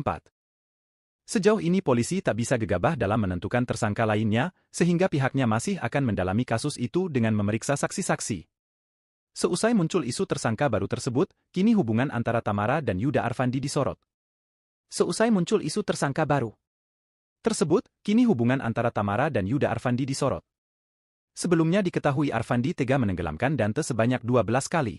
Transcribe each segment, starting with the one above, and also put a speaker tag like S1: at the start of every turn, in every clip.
S1: 4. Sejauh ini polisi tak bisa gegabah dalam menentukan tersangka lainnya, sehingga pihaknya masih akan mendalami kasus itu dengan memeriksa saksi-saksi. Seusai muncul isu tersangka baru tersebut, kini hubungan antara Tamara dan Yuda Arfandi disorot. Seusai muncul isu tersangka baru tersebut, kini hubungan antara Tamara dan Yuda Arfandi disorot. Sebelumnya diketahui Arfandi tega menenggelamkan Dante sebanyak 12 kali.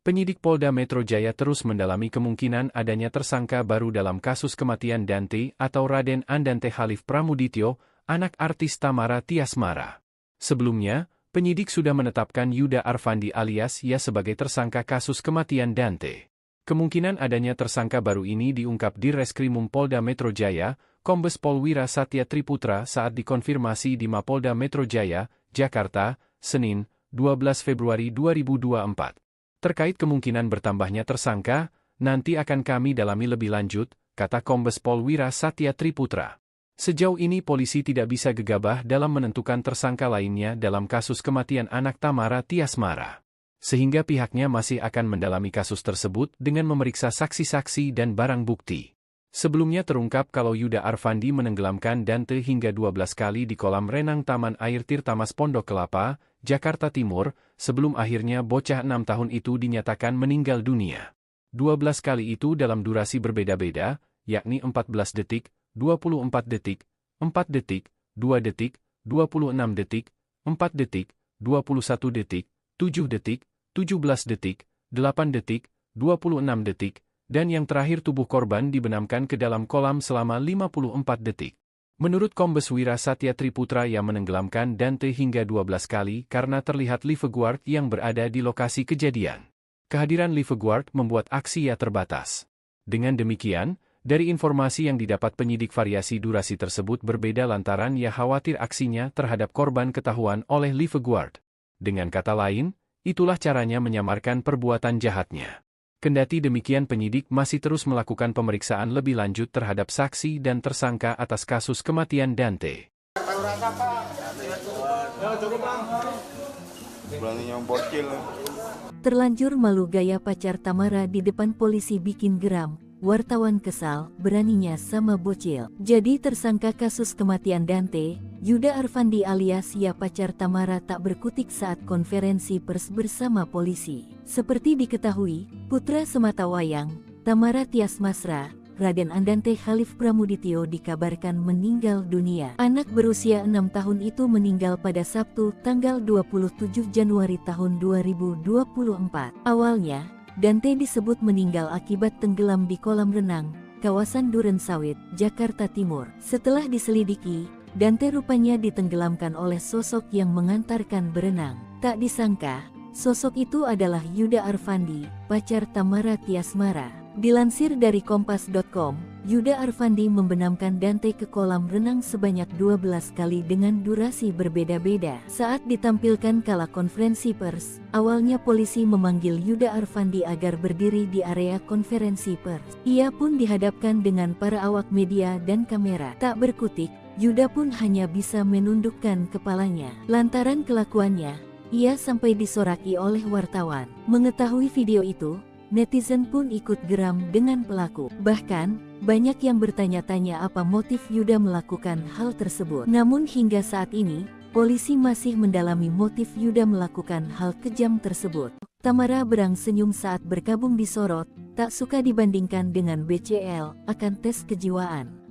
S2: Penyidik Polda Metro Jaya terus mendalami kemungkinan adanya tersangka baru dalam kasus kematian Dante atau Raden Andante Khalif Pramudityo, anak artis Tamara Tiasmara. Sebelumnya, penyidik sudah menetapkan Yuda Arfandi alias Ya sebagai tersangka kasus kematian Dante. Kemungkinan adanya tersangka baru ini diungkap di Reskrimum Polda Metro Jaya, Kombes Pol Wira Satya Triputra saat dikonfirmasi di Mapolda Metro Jaya, Jakarta, Senin, 12 Februari 2024. Terkait kemungkinan bertambahnya tersangka, nanti akan kami dalami lebih lanjut, kata Kombes Pol Wira Satya Triputra. Sejauh ini polisi tidak bisa gegabah dalam menentukan tersangka lainnya dalam kasus kematian anak Tamara Tiasmara. Sehingga pihaknya masih akan mendalami kasus tersebut dengan memeriksa saksi-saksi dan barang bukti. Sebelumnya terungkap kalau Yuda Arfandi menenggelamkan Dante hingga 12 kali di kolam renang Taman Air Tirtamas Pondok Kelapa, Jakarta Timur, sebelum akhirnya bocah 6 tahun itu dinyatakan meninggal dunia. 12 kali itu dalam durasi berbeda-beda, yakni 14 detik, 24 detik, 4 detik, 2 detik, 26 detik, 4 detik, 21 detik, 7 detik, 17 detik, 8 detik, 26 detik, dan yang terakhir tubuh korban dibenamkan ke dalam kolam selama 54 detik. Menurut Kombes Wira Satya Triputra yang menenggelamkan Dante hingga 12 kali karena terlihat lifeguard yang berada di lokasi kejadian. Kehadiran lifeguard membuat aksi Ya terbatas. Dengan demikian, dari informasi yang didapat penyidik variasi durasi tersebut berbeda lantaran Ya khawatir aksinya terhadap korban ketahuan oleh lifeguard. Dengan kata lain, itulah caranya menyamarkan perbuatan jahatnya. Kendati demikian penyidik masih terus melakukan pemeriksaan lebih lanjut terhadap saksi dan tersangka atas kasus kematian Dante.
S3: Terlanjur malu gaya pacar Tamara di depan polisi bikin geram, wartawan kesal, beraninya sama bocil. Jadi tersangka kasus kematian Dante, Yuda Arfandi alias Ya pacar Tamara tak berkutik saat konferensi pers bersama polisi. Seperti diketahui, putra sematawayang, Tamara Tiasmara, Raden Andante Khalif Pramudityo dikabarkan meninggal dunia. Anak berusia 6 tahun itu meninggal pada Sabtu, tanggal 27 Januari tahun 2024. Awalnya, Dante disebut meninggal akibat tenggelam di kolam renang, kawasan Duren Sawit, Jakarta Timur. Setelah diselidiki, Dante rupanya ditenggelamkan oleh sosok yang mengantarkan berenang. Tak disangka, sosok itu adalah Yuda Arfandi, pacar Tamara Tiasmara. Dilansir dari Kompas.com, Yuda Arfandi membenamkan Dante ke kolam renang sebanyak 12 kali dengan durasi berbeda-beda. Saat ditampilkan kala konferensi pers, awalnya polisi memanggil Yuda Arfandi agar berdiri di area konferensi pers. Ia pun dihadapkan dengan para awak media dan kamera. Tak berkutik, Yuda pun hanya bisa menundukkan kepalanya. Lantaran kelakuannya, ia sampai disoraki oleh wartawan. Mengetahui video itu, netizen pun ikut geram dengan pelaku. Bahkan, banyak yang bertanya-tanya apa motif Yuda melakukan hal tersebut. Namun hingga saat ini, polisi masih mendalami motif Yuda melakukan hal kejam tersebut. Tamara berang senyum saat berkabung disorot, tak suka dibandingkan dengan BCL, akan tes kejiwaan.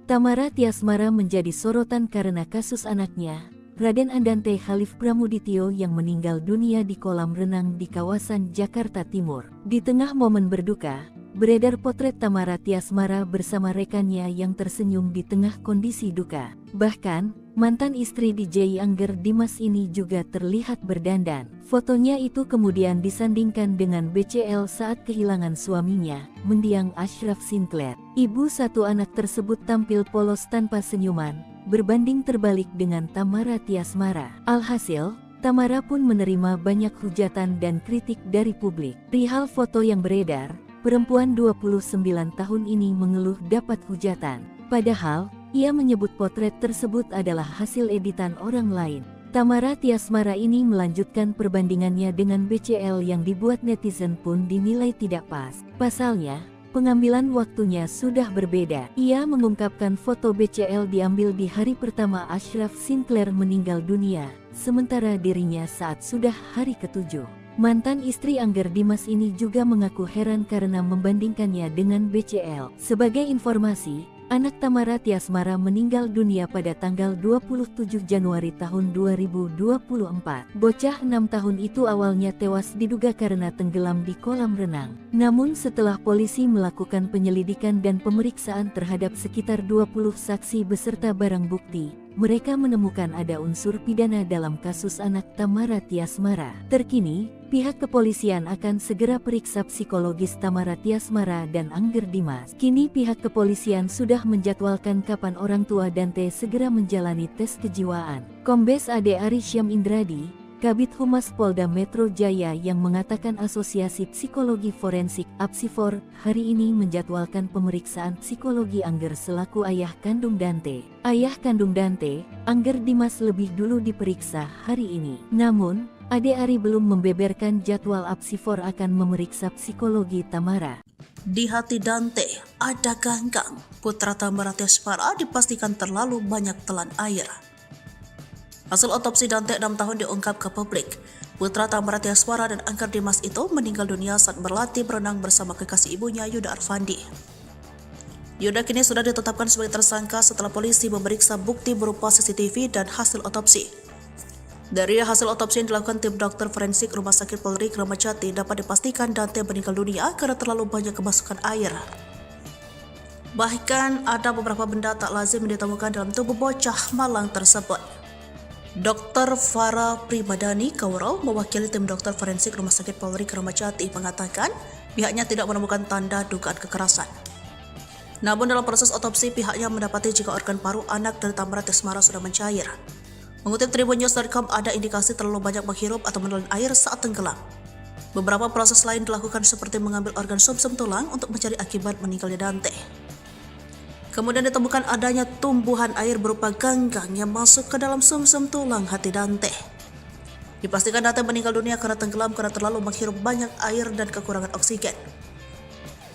S3: Tamara Tiasmara menjadi sorotan karena kasus anaknya, Raden Andante Khalif Pramudityo yang meninggal dunia di kolam renang di kawasan Jakarta Timur. Di tengah momen berduka, beredar potret Tamara Tiasmara bersama rekannya yang tersenyum di tengah kondisi duka. Bahkan, mantan istri DJ Angger Dimas ini juga terlihat berdandan. Fotonya itu kemudian disandingkan dengan BCL saat kehilangan suaminya, mendiang Ashraf Sinclair. Ibu satu anak tersebut tampil polos tanpa senyuman, berbanding terbalik dengan Tamara Tiasmara. Alhasil, Tamara pun menerima banyak hujatan dan kritik dari publik. Perihal foto yang beredar, perempuan 29 tahun ini mengeluh dapat hujatan. Padahal, ia menyebut potret tersebut adalah hasil editan orang lain. Tamara Tiasmara ini melanjutkan perbandingannya dengan BCL yang dibuat netizen pun dinilai tidak pas. Pasalnya, pengambilan waktunya sudah berbeda. Ia mengungkapkan foto BCL diambil di hari pertama Ashraf Sinclair meninggal dunia, sementara dirinya saat sudah hari ke-7. Mantan istri Angger Dimas ini juga mengaku heran karena membandingkannya dengan BCL. Sebagai informasi, anak Tamara Tiasmara meninggal dunia pada tanggal 27 Januari tahun 2024. Bocah 6 tahun itu awalnya tewas diduga karena tenggelam di kolam renang. Namun setelah polisi melakukan penyelidikan dan pemeriksaan terhadap sekitar 20 saksi beserta barang bukti, mereka menemukan ada unsur pidana dalam kasus anak Tamara Tiasmara. Terkini, pihak kepolisian akan segera periksa psikologis Tamara Tiasmara dan Angger Dimas. Kini pihak kepolisian sudah menjadwalkan kapan orang tua Dante segera menjalani tes kejiwaan. Kombes Ade Ari Syam Indradi, Kabid Humas Polda Metro Jaya yang mengatakan Asosiasi Psikologi Forensik (APSIFOR) hari ini menjadwalkan pemeriksaan psikologi Angger selaku ayah kandung Dante. Ayah kandung Dante, Angger Dimas lebih dulu diperiksa hari ini. Namun, Ade Ari belum membeberkan jadwal APSIFOR akan memeriksa psikologi Tamara.
S4: Di hati Dante ada ganggang. Putra Tamara Tiasmara dipastikan terlalu banyak telan air. Hasil otopsi Dante 6 tahun diungkap ke publik. Putra Tamara Tiasmara dan Angger Dimas itu meninggal dunia saat berlatih berenang bersama kekasih ibunya Yuda Arfandi. Yuda kini sudah ditetapkan sebagai tersangka setelah polisi memeriksa bukti berupa CCTV dan hasil otopsi. Dari hasil otopsi yang dilakukan tim dokter forensik Rumah Sakit Polri Kramat Jati dapat dipastikan Dante meninggal dunia karena terlalu banyak kemasukan air. Bahkan ada beberapa benda tak lazim ditemukan dalam tubuh bocah malang tersebut. Dr. Farah Primadani Kaurau, mewakili tim dokter forensik Rumah Sakit Polri Kramat Jati, mengatakan pihaknya tidak menemukan tanda dugaan kekerasan. Namun dalam proses otopsi pihaknya mendapati jika organ paru anak dari Tamara Tiasmara sudah mencair. Mengutip tribunnews.com, ada indikasi terlalu banyak menghirup atau menelan air saat tenggelam. Beberapa proses lain dilakukan seperti mengambil organ sumsum tulang untuk mencari akibat meninggalnya Dante. Kemudian ditemukan adanya tumbuhan air berupa ganggang yang masuk ke dalam sumsum tulang hati Dante. Dipastikan Dante meninggal dunia karena tenggelam karena terlalu menghirup banyak air dan kekurangan oksigen.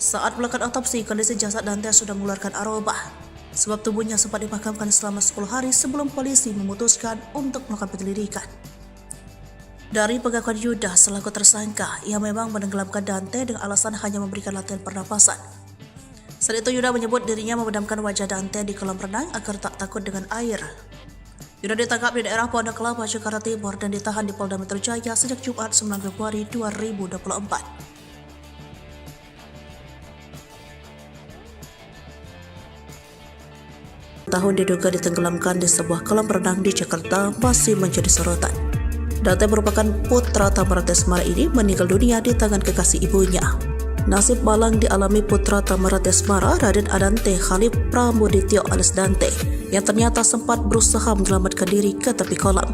S4: Saat melakukan otopsi, kondisi jasad Dante sudah mengeluarkan aroma, sebab tubuhnya sempat dimakamkan selama 10 hari sebelum polisi memutuskan untuk melakukan penyelidikan. Dari pengakuan Yuda selaku tersangka, ia memang menenggelamkan Dante dengan alasan hanya memberikan latihan pernapasan. Saat itu Yuda menyebut dirinya memedamkan wajah Dante di kolam renang agar tak takut dengan air. Yuda ditangkap di daerah Pondok Kelapa, Jakarta Timur dan ditahan di Polda Metro Jaya sejak Jumat 9 Februari 2024. Tahun diduga ditenggelamkan di sebuah kolam renang di Jakarta masih menjadi sorotan. Dante merupakan putra Tamara Tiasmara ini meninggal dunia di tangan kekasih ibunya. Nasib malang dialami putra Tamara Tiasmara, Raden Adante Khalif Pramudityo alias Dante, yang ternyata sempat berusaha menyelamatkan diri ke tepi kolam.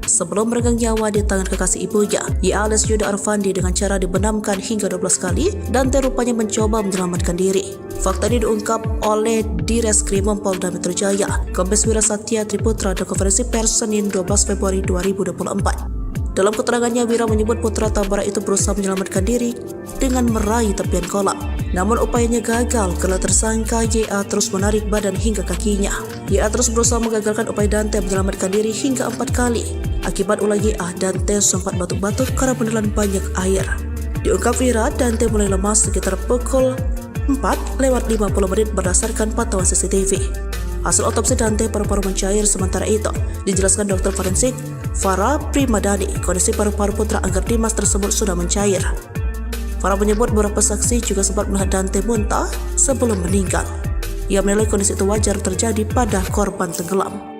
S4: Sebelum meregang nyawa di tangan kekasih ibunya, ia alias Yuda Arfandi, dengan cara dibenamkan hingga 12 kali, Dante rupanya mencoba menyelamatkan diri. Fakta ini diungkap oleh Direskrimum Polda Metro Jaya, Kombes Wira Satya Triputra dalam konferensi pers Senin 12 Februari 2024. Dalam keterangannya, Wira menyebut putra Tamara itu berusaha menyelamatkan diri dengan meraih tepian kolam. Namun upayanya gagal karena tersangka YA terus menarik badan hingga kakinya. YA terus berusaha menggagalkan upaya Dante menyelamatkan diri hingga 4 kali. Akibat ulah YA, Dante sempat batuk-batuk karena menelan banyak air. Diungkap Wira, Dante mulai lemas sekitar pukul 4:50 menit berdasarkan pantauan CCTV. Hasil otopsi Dante paru-paru mencair, sementara itu dijelaskan dokter forensik Farah Primadani, kondisi paru-paru putra Angger Dimas tersebut sudah mencair. Farah menyebut beberapa saksi juga sempat melihat Dante muntah sebelum meninggal. Ia menilai kondisi itu wajar terjadi pada korban tenggelam.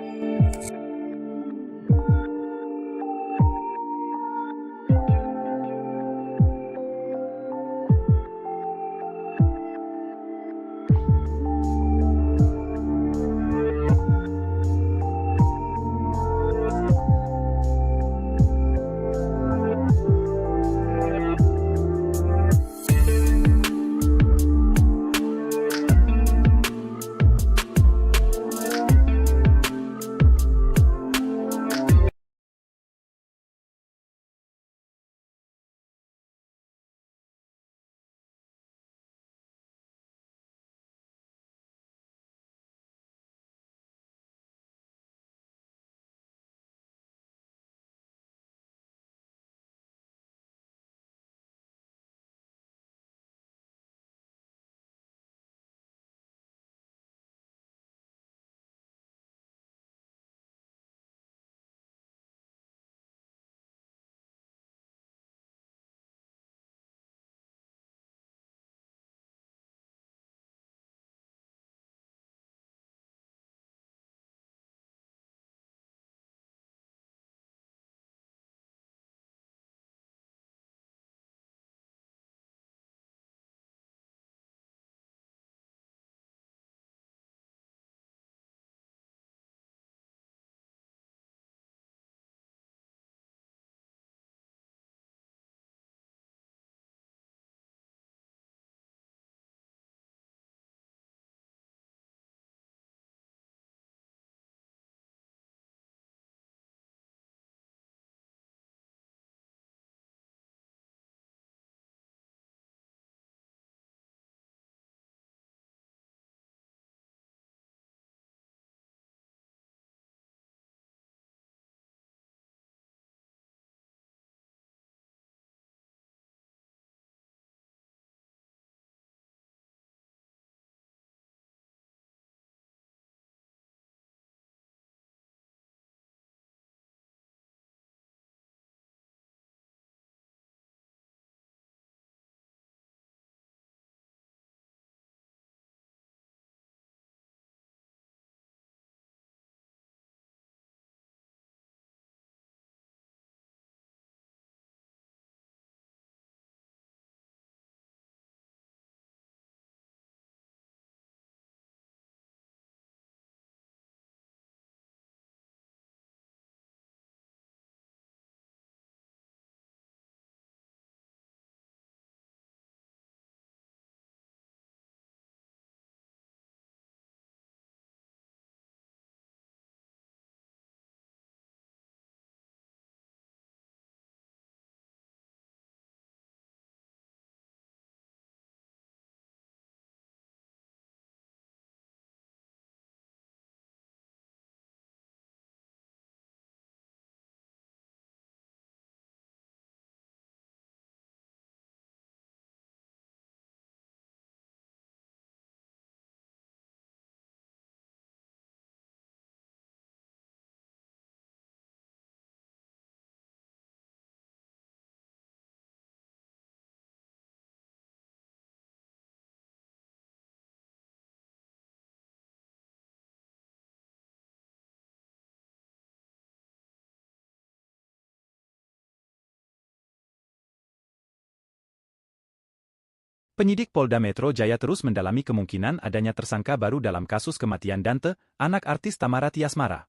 S1: Penyidik Polda Metro Jaya terus mendalami kemungkinan adanya tersangka baru dalam kasus kematian Dante, anak artis Tamara Tiasmara.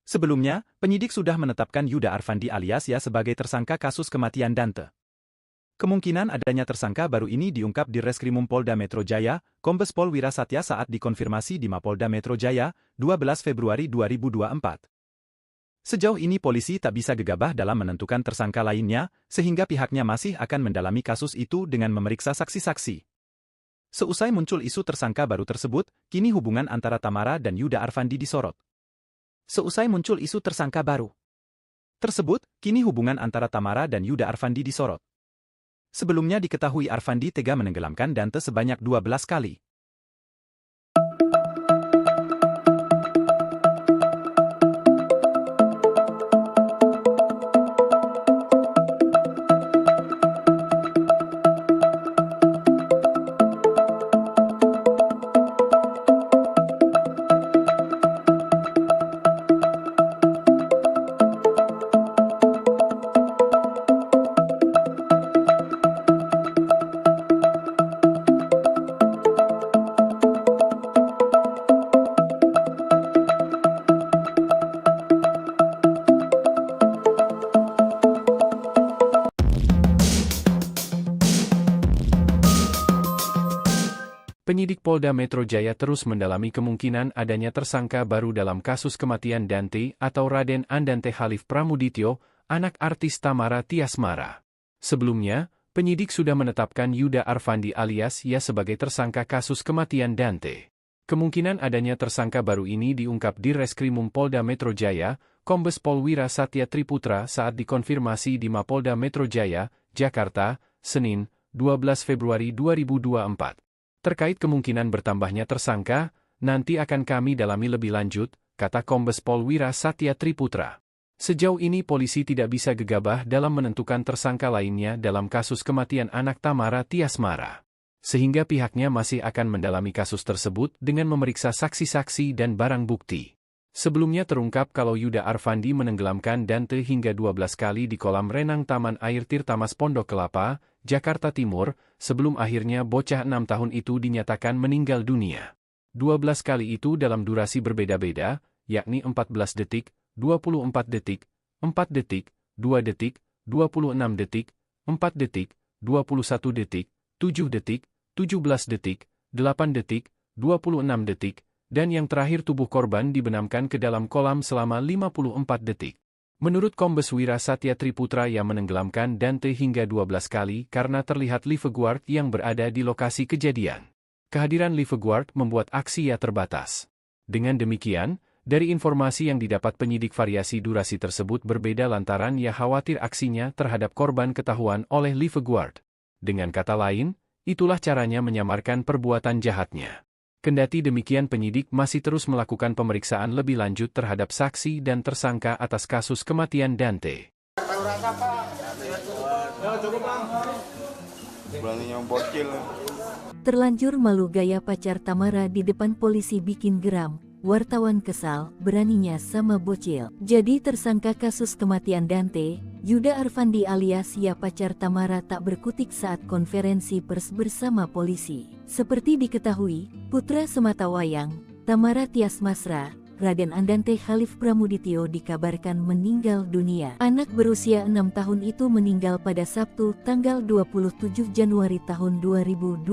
S1: Sebelumnya, penyidik sudah menetapkan Yuda Arfandi alias Ya sebagai tersangka kasus kematian Dante. Kemungkinan adanya tersangka baru ini diungkap di Reskrimum Polda Metro Jaya, Kombes Pol Wira Satya saat dikonfirmasi di Mapolda Metro Jaya, 12 Februari 2024. Sejauh ini polisi tak bisa gegabah dalam menentukan tersangka lainnya, sehingga pihaknya masih akan mendalami kasus itu dengan memeriksa saksi-saksi. Seusai muncul isu tersangka baru tersebut, kini hubungan antara Tamara dan Yuda Arfandi disorot. Seusai muncul isu tersangka baru tersebut, kini hubungan antara Tamara dan Yuda Arfandi disorot. Sebelumnya diketahui Arfandi tega menenggelamkan Dante sebanyak 12 kali.
S2: Penyidik Polda Metro Jaya terus mendalami kemungkinan adanya tersangka baru dalam kasus kematian Dante atau Raden Andante Khalif Pramudityo, anak artis Tamara Tiasmara. Sebelumnya, penyidik sudah menetapkan Yuda Arfandi alias Ya sebagai tersangka kasus kematian Dante. Kemungkinan adanya tersangka baru ini diungkap di Reskrimum Polda Metro Jaya, Kombes Pol Wira Satya Triputra saat dikonfirmasi di Mapolda Metro Jaya, Jakarta, Senin, 12 Februari 2024. Terkait kemungkinan bertambahnya tersangka, nanti akan kami dalami lebih lanjut, kata Kombes Pol Wira Satya Triputra. Sejauh ini polisi tidak bisa gegabah dalam menentukan tersangka lainnya dalam kasus kematian anak Tamara Tiasmara. Sehingga pihaknya masih akan mendalami kasus tersebut dengan memeriksa saksi-saksi dan barang bukti. Sebelumnya terungkap kalau Yuda Arfandi menenggelamkan Dante hingga 12 kali di kolam renang Taman Air Tirtamas Pondok Kelapa, Jakarta Timur, sebelum akhirnya bocah 6 tahun itu dinyatakan meninggal dunia. 12 kali itu dalam durasi berbeda-beda, yakni 14 detik, 24 detik, 4 detik, 2 detik, 26 detik, 4 detik, 21 detik, 7 detik, 17 detik, 8 detik, 26 detik, dan yang terakhir tubuh korban dibenamkan ke dalam kolam selama 54 detik. Menurut Kombes Wira Satya Triputra yang menenggelamkan Dante hingga 12 kali karena terlihat lifeguard yang berada di lokasi kejadian. Kehadiran lifeguard membuat aksi Ya terbatas. Dengan demikian, dari informasi yang didapat penyidik variasi durasi tersebut berbeda lantaran Ya khawatir aksinya terhadap korban ketahuan oleh lifeguard. Dengan kata lain, itulah caranya menyamarkan perbuatan jahatnya. Kendati demikian penyidik masih terus melakukan pemeriksaan lebih lanjut terhadap saksi dan tersangka atas kasus kematian Dante.
S3: Terlanjur malu gaya pacar Tamara di depan polisi bikin geram, wartawan kesal, beraninya sama bocil. Jadi tersangka kasus kematian Dante, Yuda Arfandi alias Ya pacar Tamara tak berkutik saat konferensi pers bersama polisi. Seperti diketahui, putra sematawayang, Tamara Tiasmara, Raden Andante Khalif Pramudityo dikabarkan meninggal dunia. Anak berusia 6 tahun itu meninggal pada Sabtu, tanggal 27 Januari tahun 2024.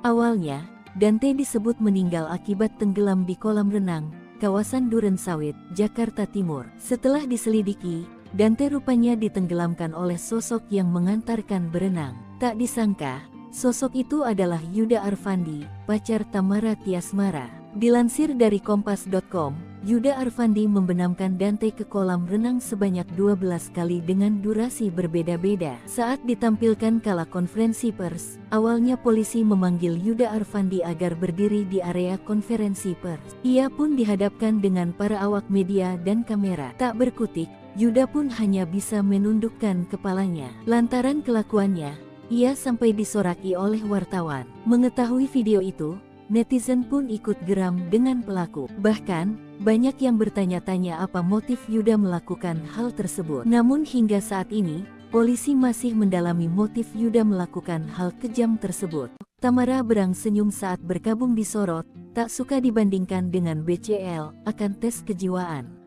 S3: Awalnya, Dante disebut meninggal akibat tenggelam di kolam renang, kawasan Durensawit, Jakarta Timur. Setelah diselidiki, Dante rupanya ditenggelamkan oleh sosok yang mengantarkan berenang. Tak disangka, sosok itu adalah Yuda Arfandi, pacar Tamara Tiasmara. Dilansir dari Kompas.com, Yuda Arfandi membenamkan Dante ke kolam renang sebanyak 12 kali dengan durasi berbeda-beda. Saat ditampilkan kala konferensi pers, awalnya polisi memanggil Yuda Arfandi agar berdiri di area konferensi pers. Ia pun dihadapkan dengan para awak media dan kamera. Tak berkutik, Yuda pun hanya bisa menundukkan kepalanya. Lantaran kelakuannya, ia sampai disoraki oleh wartawan. Mengetahui video itu, netizen pun ikut geram dengan pelaku. Bahkan, banyak yang bertanya-tanya apa motif Yuda melakukan hal tersebut. Namun hingga saat ini, polisi masih mendalami motif Yuda melakukan hal kejam tersebut. Tamara berang senyum saat bergabung di Sorot, tak suka dibandingkan dengan BCL, akan tes kejiwaan.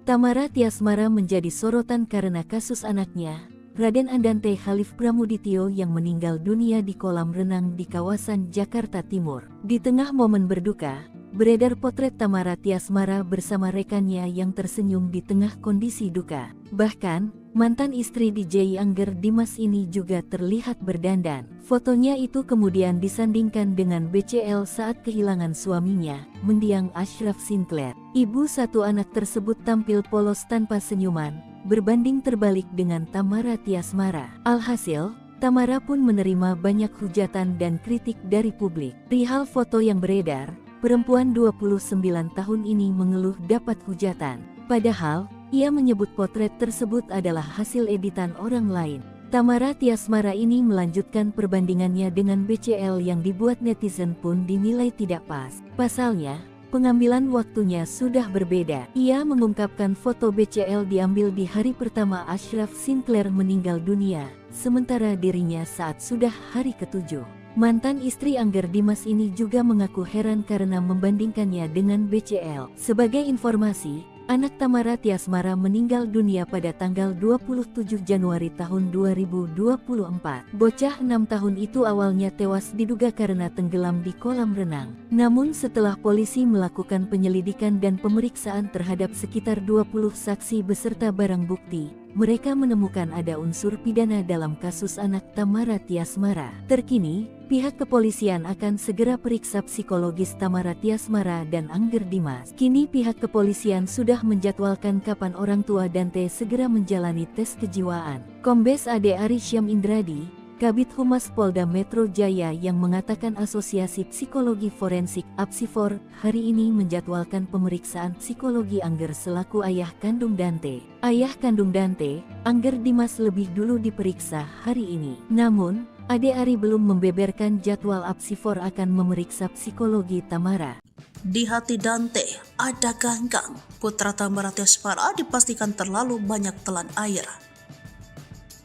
S3: Tamara Tiasmara menjadi sorotan karena kasus anaknya, Raden Andante Khalif Pramudityo yang meninggal dunia di kolam renang di kawasan Jakarta Timur. Di tengah momen berduka, beredar potret Tamara Tiasmara bersama rekannya yang tersenyum di tengah kondisi duka. Bahkan, mantan istri DJ Angger Dimas ini juga terlihat berdandan. Fotonya itu kemudian disandingkan dengan BCL saat kehilangan suaminya, mendiang Ashraf Sinclair. Ibu satu anak tersebut tampil polos tanpa senyuman, berbanding terbalik dengan Tamara Tiasmara. Alhasil, Tamara pun menerima banyak hujatan dan kritik dari publik. Perihal foto yang beredar, perempuan 29 tahun ini mengeluh dapat hujatan. Padahal, ia menyebut potret tersebut adalah hasil editan orang lain. Tamara Tiasmara ini melanjutkan perbandingannya dengan BCL yang dibuat netizen pun dinilai tidak pas. Pasalnya, pengambilan waktunya sudah berbeda. Ia mengungkapkan foto BCL diambil di hari pertama Ashraf Sinclair meninggal dunia, sementara dirinya saat sudah hari ke-7. Mantan istri Angger Dimas ini juga mengaku heran karena membandingkannya dengan BCL. Sebagai informasi, Anak Tamara Tiasmara meninggal dunia pada tanggal 27 Januari tahun 2024. Bocah 6 tahun itu awalnya tewas diduga karena tenggelam di kolam renang. Namun setelah polisi melakukan penyelidikan dan pemeriksaan terhadap sekitar 20 saksi beserta barang bukti, mereka menemukan ada unsur pidana dalam kasus anak Tamara Tiasmara. Terkini, pihak kepolisian akan segera periksa psikologis Tamara Tiasmara dan Angger Dimas. Kini pihak kepolisian sudah menjadwalkan kapan orang tua Dante segera menjalani tes kejiwaan. Kombes Ade Ari Syam Indradi, Kabid Humas Polda Metro Jaya yang mengatakan Asosiasi Psikologi Forensik (APSIFOR) hari ini menjadwalkan pemeriksaan psikologi Angger selaku ayah kandung Dante. Ayah kandung Dante, Angger Dimas lebih dulu diperiksa hari ini. Namun, Ade Ari belum membeberkan jadwal APSIFOR akan memeriksa psikologi Tamara.
S4: Di hati Dante ada ganggang. Putra Tamara Tiasmara dipastikan terlalu banyak telan air.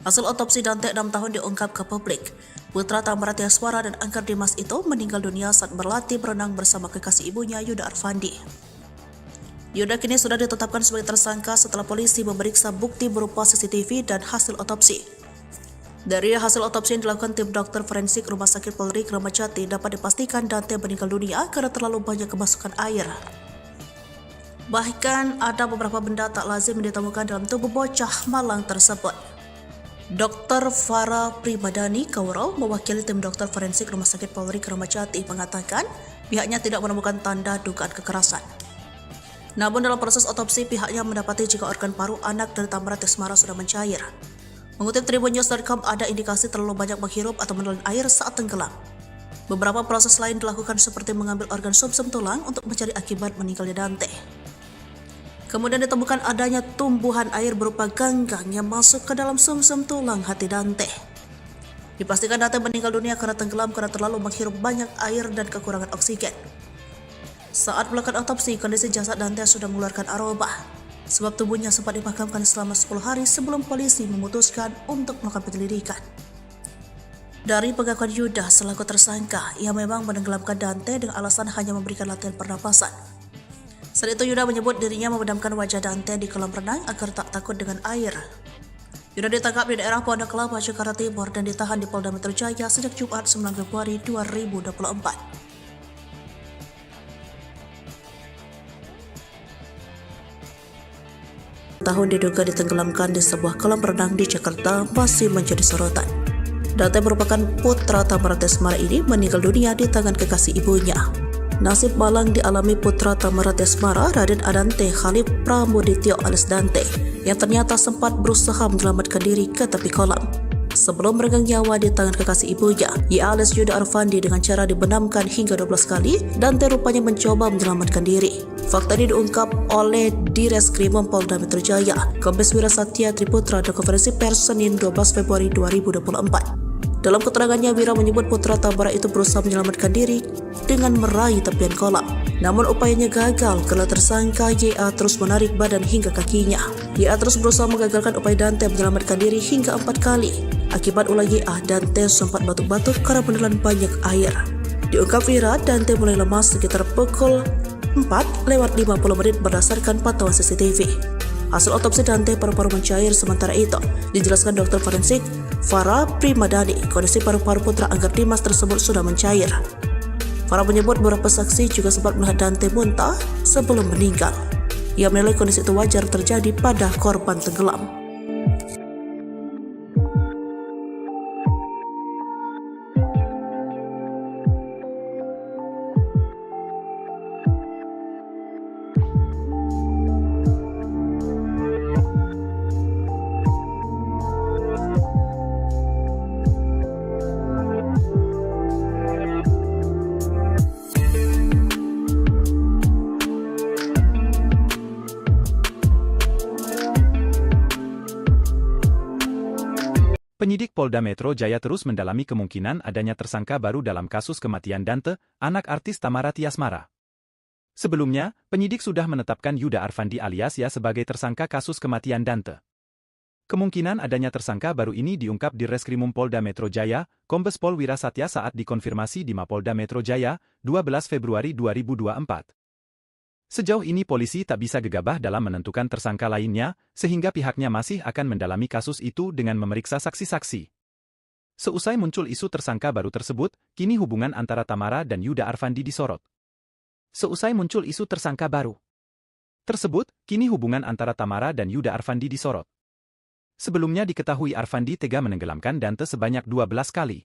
S4: Hasil otopsi Dante 6 tahun diungkap ke publik. Putra Tamara Tiasmara dan Angger Dimas itu meninggal dunia saat berlatih berenang bersama kekasih ibunya Yuda Arfandi. Yuda kini sudah ditetapkan sebagai tersangka setelah polisi memeriksa bukti berupa CCTV dan hasil otopsi. Dari hasil otopsi yang dilakukan tim dokter forensik Rumah Sakit Polri Kramat Jati dapat dipastikan Dante meninggal dunia karena terlalu banyak kemasukan air. Bahkan ada beberapa benda tak lazim yang ditemukan dalam tubuh bocah malang tersebut. Dr. Farah Primadani Kaurau, mewakili tim dokter forensik Rumah Sakit Polri Kramat Jati, mengatakan pihaknya tidak menemukan tanda dugaan kekerasan. Namun dalam proses otopsi pihaknya mendapati jika organ paru anak dari Tamara Tiasmara sudah mencair. Mengutip tribunnews.com, ada indikasi terlalu banyak menghirup atau menelan air saat tenggelam. Beberapa proses lain dilakukan seperti mengambil organ sumsum tulang untuk mencari akibat meninggalnya Dante. Kemudian ditemukan adanya tumbuhan air berupa ganggang yang masuk ke dalam sumsum tulang hati Dante. Dipastikan Dante meninggal dunia karena tenggelam karena terlalu menghirup banyak air dan kekurangan oksigen. Saat melakukan otopsi, kondisi jasad Dante sudah mengeluarkan aroma, sebab tubuhnya sempat dimakamkan selama 10 hari sebelum polisi memutuskan untuk melakukan penyelidikan. Dari pengakuan Yuda selaku tersangka, ia memang menenggelamkan Dante dengan alasan hanya memberikan latihan pernapasan. Saat itu Yuda menyebut dirinya memendamkan wajah Dante di kolam renang agar tak takut dengan air. Yuda ditangkap di daerah Pondok Kelapa, Jakarta Timur dan ditahan di Polda Metro Jaya sejak Jumat 9 Februari 2024. Tahun diduga ditenggelamkan di sebuah kolam renang di Jakarta masih menjadi sorotan. Dante merupakan putra Tamara Tiasmara ini meninggal dunia di tangan kekasih ibunya. Nasib malang dialami putra Tamara Tiasmara, Raden Andante Khalif Pramudityo alias Dante, yang ternyata sempat berusaha menyelamatkan diri ke tepi kolam. Sebelum meregang nyawa di tangan kekasih ibunya, ia alias Yuda Arfandi, dengan cara dibenamkan hingga 12 kali, Dante rupanya mencoba menyelamatkan diri. Fakta ini diungkap oleh Direskrimum Polda Metro Jaya, Kombes Wira Satya Triputra dalam konferensi pers Senin 12 Februari 2024. Dalam keterangannya, Wira menyebut putra Tamara itu berusaha menyelamatkan diri dengan meraih tepian kolam. Namun upayanya gagal karena tersangka YA terus menarik badan hingga kakinya. YA terus berusaha menggagalkan upaya Dante menyelamatkan diri hingga 4 kali. Akibat ulah YA, Dante sempat batuk-batuk karena menelan banyak air. Diungkap Wira, Dante mulai lemas sekitar pukul 4:50 menit berdasarkan pantauan CCTV. Hasil otopsi Dante paru-paru mencair, sementara itu dijelaskan dokter forensik Farah Primadani, kondisi paru-paru putra Angger Dimas tersebut sudah mencair. Farah menyebut beberapa saksi juga sempat melihat Dante muntah sebelum meninggal. Ia menilai kondisi itu wajar terjadi pada korban tenggelam.
S1: Penyidik Polda Metro Jaya terus mendalami kemungkinan adanya tersangka baru dalam kasus kematian Dante, anak artis Tamara Tiasmara. Sebelumnya, penyidik sudah menetapkan Yuda Arfandi alias Ya sebagai tersangka kasus kematian Dante. Kemungkinan adanya tersangka baru ini diungkap di Reskrimum Polda Metro Jaya, Kombes Pol Wira Satya saat dikonfirmasi di Mapolda Metro Jaya, 12 Februari 2024. Sejauh ini polisi tak bisa gegabah dalam menentukan tersangka lainnya, sehingga pihaknya masih akan mendalami kasus itu dengan memeriksa saksi-saksi. Seusai muncul isu tersangka baru tersebut, kini hubungan antara Tamara dan Yuda Arfandi disorot. Seusai muncul isu tersangka baru tersebut, kini hubungan antara Tamara dan Yuda Arfandi disorot. Sebelumnya diketahui Arfandi tega menenggelamkan Dante sebanyak 12 kali.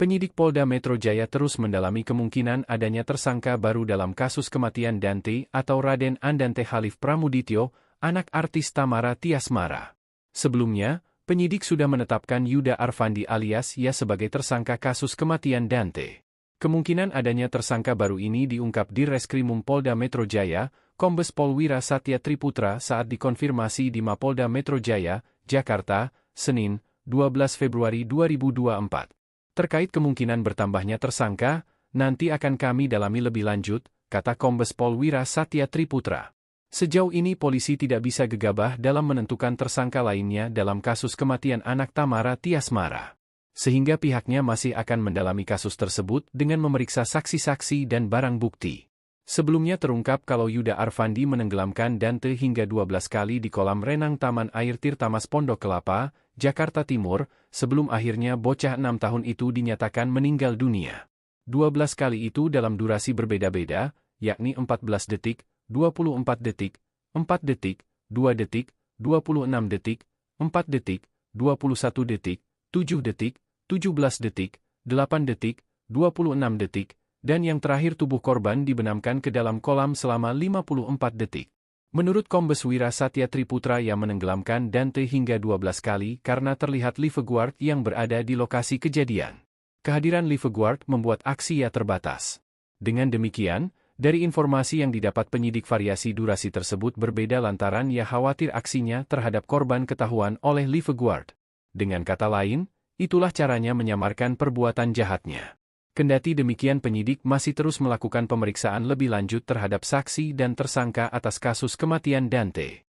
S2: Penyidik Polda Metro Jaya terus mendalami kemungkinan adanya tersangka baru dalam kasus kematian Dante atau Raden Andante Khalif Pramudityo, anak artis Tamara Tiasmara. Sebelumnya, penyidik sudah menetapkan Yuda Arfandi alias Ya sebagai tersangka kasus kematian Dante. Kemungkinan adanya tersangka baru ini diungkap di Reskrimum Polda Metro Jaya, Kombes Pol Wira Satya Triputra saat dikonfirmasi di Mapolda Metro Jaya, Jakarta, Senin, 12 Februari 2024. Terkait kemungkinan bertambahnya tersangka, nanti akan kami dalami lebih lanjut, kata Kombes Pol Wira Satya Triputra. Sejauh ini polisi tidak bisa gegabah dalam menentukan tersangka lainnya dalam kasus kematian anak Tamara Tiasmara. Sehingga pihaknya masih akan mendalami kasus tersebut dengan memeriksa saksi-saksi dan barang bukti. Sebelumnya terungkap kalau Yuda Arfandi menenggelamkan Dante hingga 12 kali di kolam renang Taman Air Tirtamas Pondok Kelapa, Jakarta Timur, sebelum akhirnya bocah 6 tahun itu dinyatakan meninggal dunia. 12 kali itu dalam durasi berbeda-beda, yakni 14 detik, 24 detik, 4 detik, 2 detik, 26 detik, 4 detik, 21 detik, 7 detik, 17 detik, 8 detik, 26 detik, dan yang terakhir tubuh korban dibenamkan ke dalam kolam selama 54 detik. Menurut Kombes Wira Satya Triputra yang menenggelamkan Dante hingga 12 kali karena terlihat lifeguard yang berada di lokasi kejadian. Kehadiran lifeguard membuat aksi Ya terbatas. Dengan demikian, dari informasi yang didapat penyidik variasi durasi tersebut berbeda lantaran Ya khawatir aksinya terhadap korban ketahuan oleh lifeguard. Dengan kata lain, itulah caranya menyamarkan perbuatan jahatnya. Kendati demikian penyidik masih terus melakukan pemeriksaan lebih lanjut terhadap saksi dan tersangka atas kasus kematian Dante.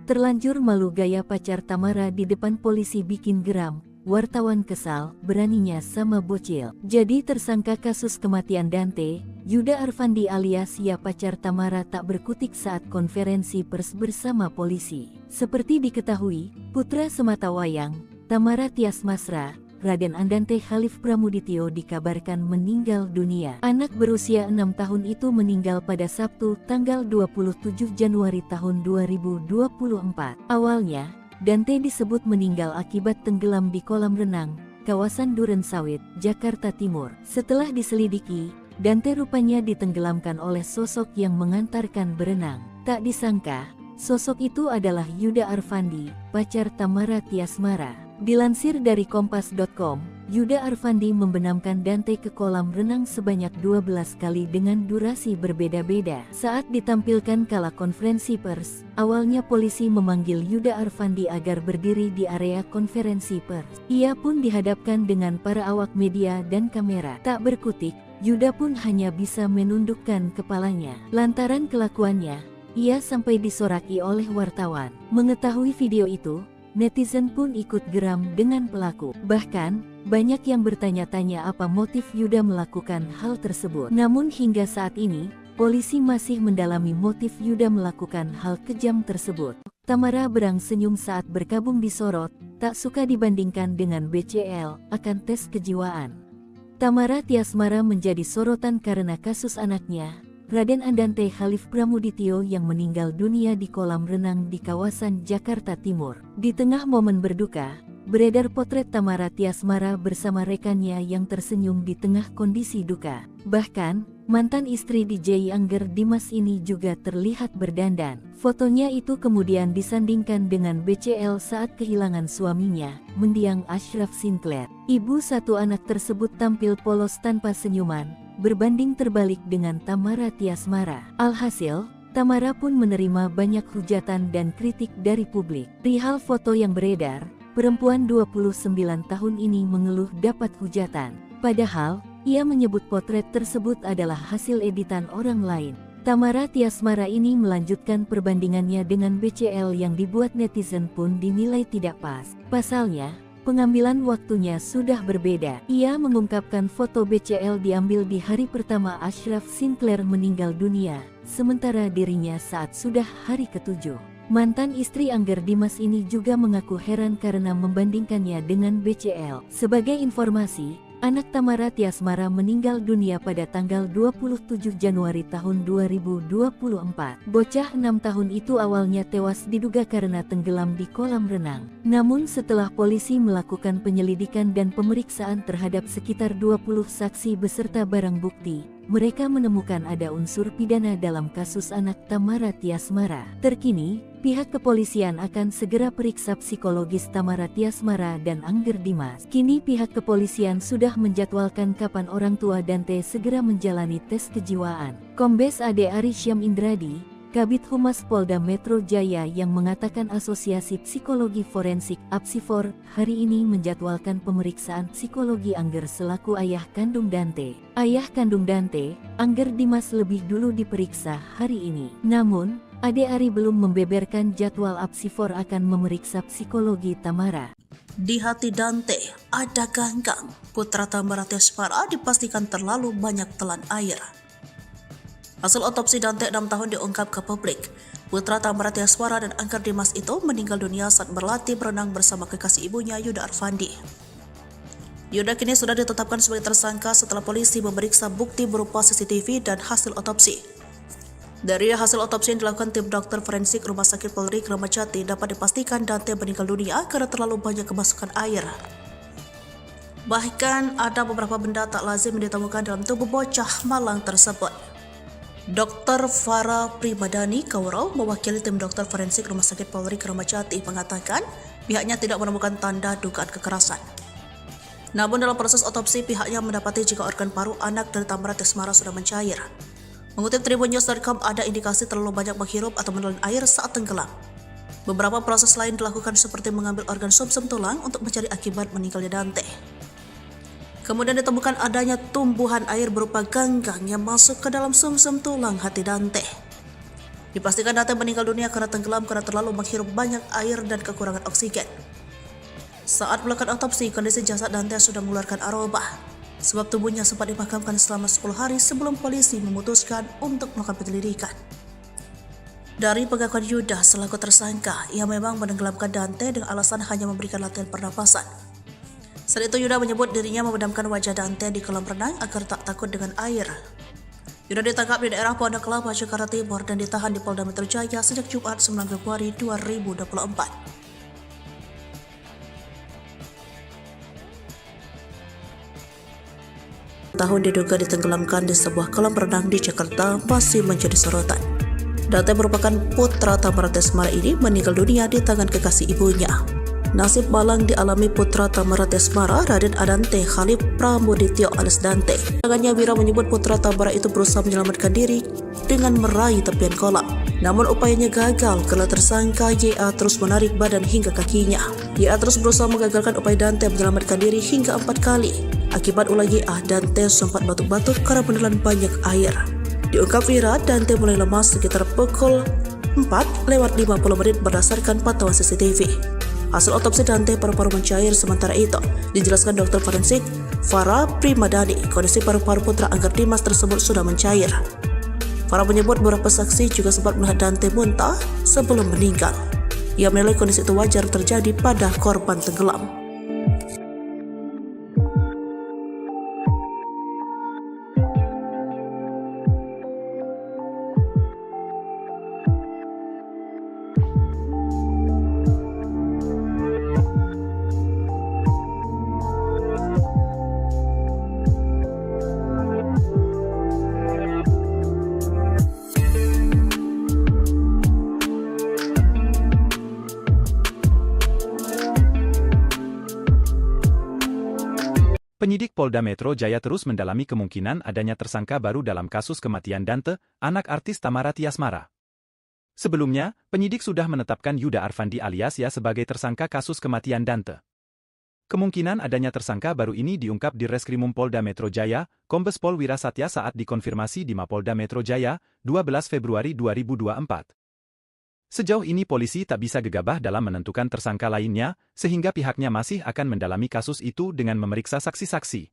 S3: Terlanjur malu gaya pacar Tamara di depan polisi bikin geram, wartawan kesal, beraninya sama bocil. Jadi tersangka kasus kematian Dante, Yuda Arfandi alias Ya pacar Tamara tak berkutik saat konferensi pers bersama polisi. Seperti diketahui, putra sematawayang, Tamara Tiasmara, Raden Andante Khalif Pramudityo dikabarkan meninggal dunia. Anak berusia 6 tahun itu meninggal pada Sabtu, tanggal 27 Januari tahun 2024. Awalnya, Dante disebut meninggal akibat tenggelam di kolam renang, kawasan Durensawit, Jakarta Timur. Setelah diselidiki, Dante rupanya ditenggelamkan oleh sosok yang mengantarkan berenang. Tak disangka, sosok itu adalah Yuda Arfandi, pacar Tamara Tiasmara. Dilansir dari Kompas.com, Yuda Arfandi membenamkan Dante ke kolam renang sebanyak 12 kali dengan durasi berbeda-beda. Saat ditampilkan kala konferensi pers, awalnya polisi memanggil Yuda Arfandi agar berdiri di area konferensi pers. Ia pun dihadapkan dengan para awak media dan kamera. Tak berkutik, Yuda pun hanya bisa menundukkan kepalanya. Lantaran kelakuannya, ia sampai disoraki oleh wartawan. Mengetahui video itu, netizen pun ikut geram dengan pelaku. Bahkan, banyak yang bertanya-tanya apa motif Yuda melakukan hal tersebut. Namun hingga saat ini, polisi masih mendalami motif Yuda melakukan hal kejam tersebut. Tamara berang senyum saat berkabung disorot, tak suka dibandingkan dengan BCL, akan tes kejiwaan. Tamara Tiasmara menjadi sorotan karena kasus anaknya, Raden Andante Khalif Pramudityo yang meninggal dunia di kolam renang di kawasan Jakarta Timur. Di tengah momen berduka, beredar potret Tamara Tiasmara bersama rekannya yang tersenyum di tengah kondisi duka. Bahkan, mantan istri DJ Angger Dimas ini juga terlihat berdandan. Fotonya itu kemudian disandingkan dengan BCL saat kehilangan suaminya, mendiang Ashraf Sinclair. Ibu satu anak tersebut tampil polos tanpa senyuman, berbanding terbalik dengan Tamara Tiasmara. Alhasil, Tamara pun menerima banyak hujatan dan kritik dari publik. Perihal foto yang beredar, perempuan 29 tahun ini mengeluh dapat hujatan. Padahal, ia menyebut potret tersebut adalah hasil editan orang lain. Tamara Tiasmara ini melanjutkan perbandingannya dengan BCL yang dibuat netizen pun dinilai tidak pas. Pasalnya, pengambilan waktunya sudah berbeda. Ia mengungkapkan foto BCL diambil di hari pertama Ashraf Sinclair meninggal dunia, sementara dirinya saat sudah hari ke-7. Mantan istri Angger Dimas ini juga mengaku heran karena membandingkannya dengan BCL. Sebagai informasi, anak Tamara Tiasmara meninggal dunia pada tanggal 27 Januari tahun 2024. Bocah 6 tahun itu awalnya tewas diduga karena tenggelam di kolam renang. Namun setelah polisi melakukan penyelidikan dan pemeriksaan terhadap sekitar 20 saksi beserta barang bukti, mereka menemukan ada unsur pidana dalam kasus anak Tamara Tiasmara. Terkini, pihak kepolisian akan segera periksa psikologis Tamara Tiasmara dan Angger Dimas. Kini pihak kepolisian sudah menjadwalkan kapan orang tua Dante segera menjalani tes kejiwaan. Kombes Ade Arisyam Indradi, Kabid Humas Polda Metro Jaya yang mengatakan Asosiasi Psikologi Forensik (APSIFOR) hari ini menjadwalkan pemeriksaan psikologi Angger selaku ayah kandung Dante. Ayah kandung Dante, Angger Dimas lebih dulu diperiksa hari ini. Namun, Ade Ari belum membeberkan jadwal APSIFOR akan memeriksa psikologi Tamara.
S4: Di hati Dante ada ganggang. Putra Tamara Tiasmara dipastikan terlalu banyak telan air. Hasil otopsi Dante 6 tahun diungkap ke publik. Putra Tamara Tiasmara dan Angger Dimas itu meninggal dunia saat berlatih berenang bersama kekasih ibunya Yuda Arfandi. Yuda kini sudah ditetapkan sebagai tersangka setelah polisi memeriksa bukti berupa CCTV dan hasil otopsi. Dari hasil otopsi yang dilakukan tim dokter forensik Rumah Sakit Polri Kramat Jati dapat dipastikan Dante meninggal dunia karena terlalu banyak kemasukan air. Bahkan ada beberapa benda tak lazim yang ditemukan dalam tubuh bocah malang tersebut. Dr. Farah Primadani Kaurau, mewakili tim dokter forensik Rumah Sakit Polri Kramat Jati, mengatakan pihaknya tidak menemukan tanda dugaan kekerasan. Namun dalam proses otopsi pihaknya mendapati jika organ paru anak dari Tamara Tiasmara sudah mencair. Mengutip tribunnews.com, ada indikasi terlalu banyak menghirup atau menelan air saat tenggelam. Beberapa proses lain dilakukan seperti mengambil organ sumsum tulang untuk mencari akibat meninggalnya Dante. Kemudian ditemukan adanya tumbuhan air berupa ganggang yang masuk ke dalam sumsum tulang hati Dante. Dipastikan Dante meninggal dunia karena tenggelam karena terlalu menghirup banyak air dan kekurangan oksigen. Saat melakukan otopsi, kondisi jasad Dante sudah mengeluarkan aroma, sebab tubuhnya sempat dimakamkan selama 10 hari sebelum polisi memutuskan untuk melakukan penyelidikan. Dari pengakuan Yuda selaku tersangka, ia memang menenggelamkan Dante dengan alasan hanya memberikan latihan pernapasan. Saat itu Yuda menyebut dirinya memendamkan wajah Dante di kolam renang agar tak takut dengan air. Yuda ditangkap di daerah Pondok Kelapa, Jakarta Timur dan ditahan di Polda Metro Jaya sejak Jumat 9 Februari 2024. Tahun diduga ditenggelamkan di sebuah kolam renang di Jakarta masih menjadi sorotan. Dante merupakan putra Tamara Tiasmara ini meninggal dunia di tangan kekasih ibunya. Nasib malang dialami putra Tamara Tiasmara, Raden Adante Khalif Pramudityo alias Dante. Tangannya Wira menyebut putra Tamara itu berusaha menyelamatkan diri dengan meraih tepian kolam. Namun upayanya gagal karena tersangka YA terus menarik badan hingga kakinya. YA terus berusaha menggagalkan upaya Dante menyelamatkan diri hingga 4 kali. Akibat ulah YA, Dante sempat batuk-batuk karena menelan banyak air. Diungkap Wira, Dante mulai lemas sekitar pukul 4:50 menit berdasarkan pantauan CCTV. Hasil otopsi Dante paru-paru mencair, sementara itu dijelaskan dokter forensik Farah Primadani, kondisi paru-paru putra Angger Dimas tersebut sudah mencair. Farah menyebut beberapa saksi juga sempat melihat Dante muntah sebelum meninggal. Ia menilai kondisi itu wajar terjadi pada korban tenggelam.
S1: Penyidik Polda Metro Jaya terus mendalami kemungkinan adanya tersangka baru dalam kasus kematian Dante, anak artis Tamara Tiasmara. Sebelumnya, penyidik sudah menetapkan Yuda Arfandi alias Ya sebagai tersangka kasus kematian Dante. Kemungkinan adanya tersangka baru ini diungkap di Reskrimum Polda Metro Jaya, Kombes Pol Wira Satya saat dikonfirmasi di Mapolda Metro Jaya, 12 Februari 2024. Sejauh ini polisi tak bisa gegabah dalam menentukan tersangka lainnya, sehingga pihaknya masih akan mendalami kasus itu dengan memeriksa saksi-saksi.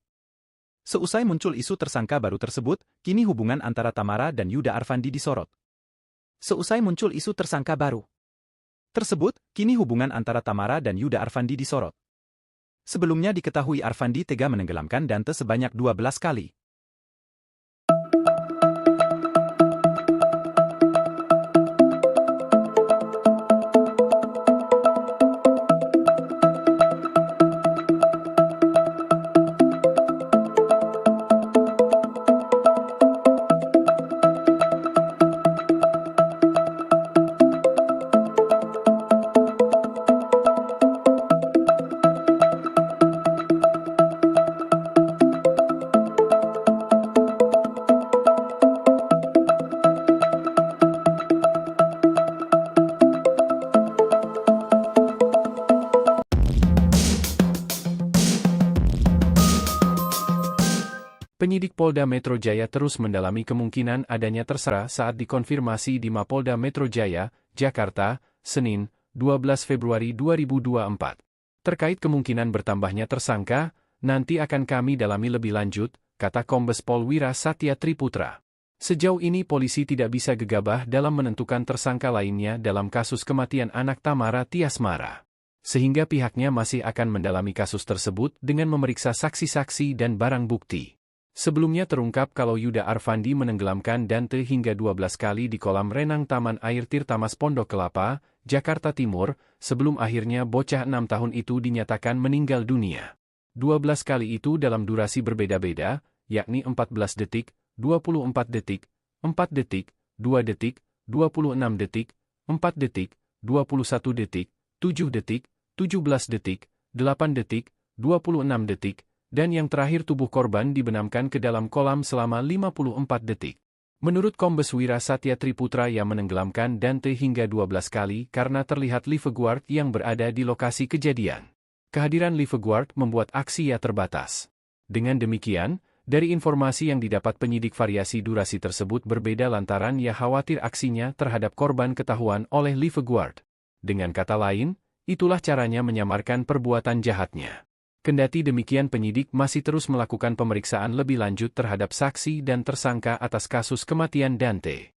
S1: Seusai muncul isu tersangka baru tersebut, kini hubungan antara Tamara dan Yuda Arfandi disorot. Seusai muncul isu tersangka baru tersebut, kini hubungan antara Tamara dan Yuda Arfandi disorot. Sebelumnya diketahui Arfandi tega menenggelamkan Dante sebanyak 12 kali.
S2: Penyidik Polda Metro Jaya terus mendalami kemungkinan adanya tersangka saat dikonfirmasi di Mapolda Metro Jaya, Jakarta, Senin, 12 Februari 2024. Terkait kemungkinan bertambahnya tersangka, nanti akan kami dalami lebih lanjut, kata Kombes Pol Wira Satya Triputra. Sejauh ini polisi tidak bisa gegabah dalam menentukan tersangka lainnya dalam kasus kematian anak Tamara Tiasmara. Sehingga pihaknya masih akan mendalami kasus tersebut dengan memeriksa saksi-saksi dan barang bukti. Sebelumnya terungkap kalau Yuda Arfandi menenggelamkan Dante hingga 12 kali di kolam renang Taman Air Tirtamas Pondok Kelapa, Jakarta Timur, sebelum akhirnya bocah 6 tahun itu dinyatakan meninggal dunia. 12 kali itu dalam durasi berbeda-beda, yakni 14 detik, 24 detik, 4 detik, 2 detik, 26 detik, 4 detik, 21 detik, 7 detik, 17 detik, 8 detik, 26 detik, dan yang terakhir tubuh korban dibenamkan ke dalam kolam selama 54 detik. Menurut Kombes Wira Satya Triputra yang menenggelamkan Dante hingga 12 kali karena terlihat lifeguard yang berada di lokasi kejadian. Kehadiran lifeguard membuat aksi Ya terbatas. Dengan demikian, dari informasi yang didapat penyidik variasi durasi tersebut berbeda lantaran Ya khawatir aksinya terhadap korban ketahuan oleh lifeguard. Dengan kata lain, itulah caranya menyamarkan perbuatan jahatnya. Kendati demikian penyidik masih terus melakukan pemeriksaan lebih lanjut terhadap saksi dan tersangka atas kasus kematian Dante.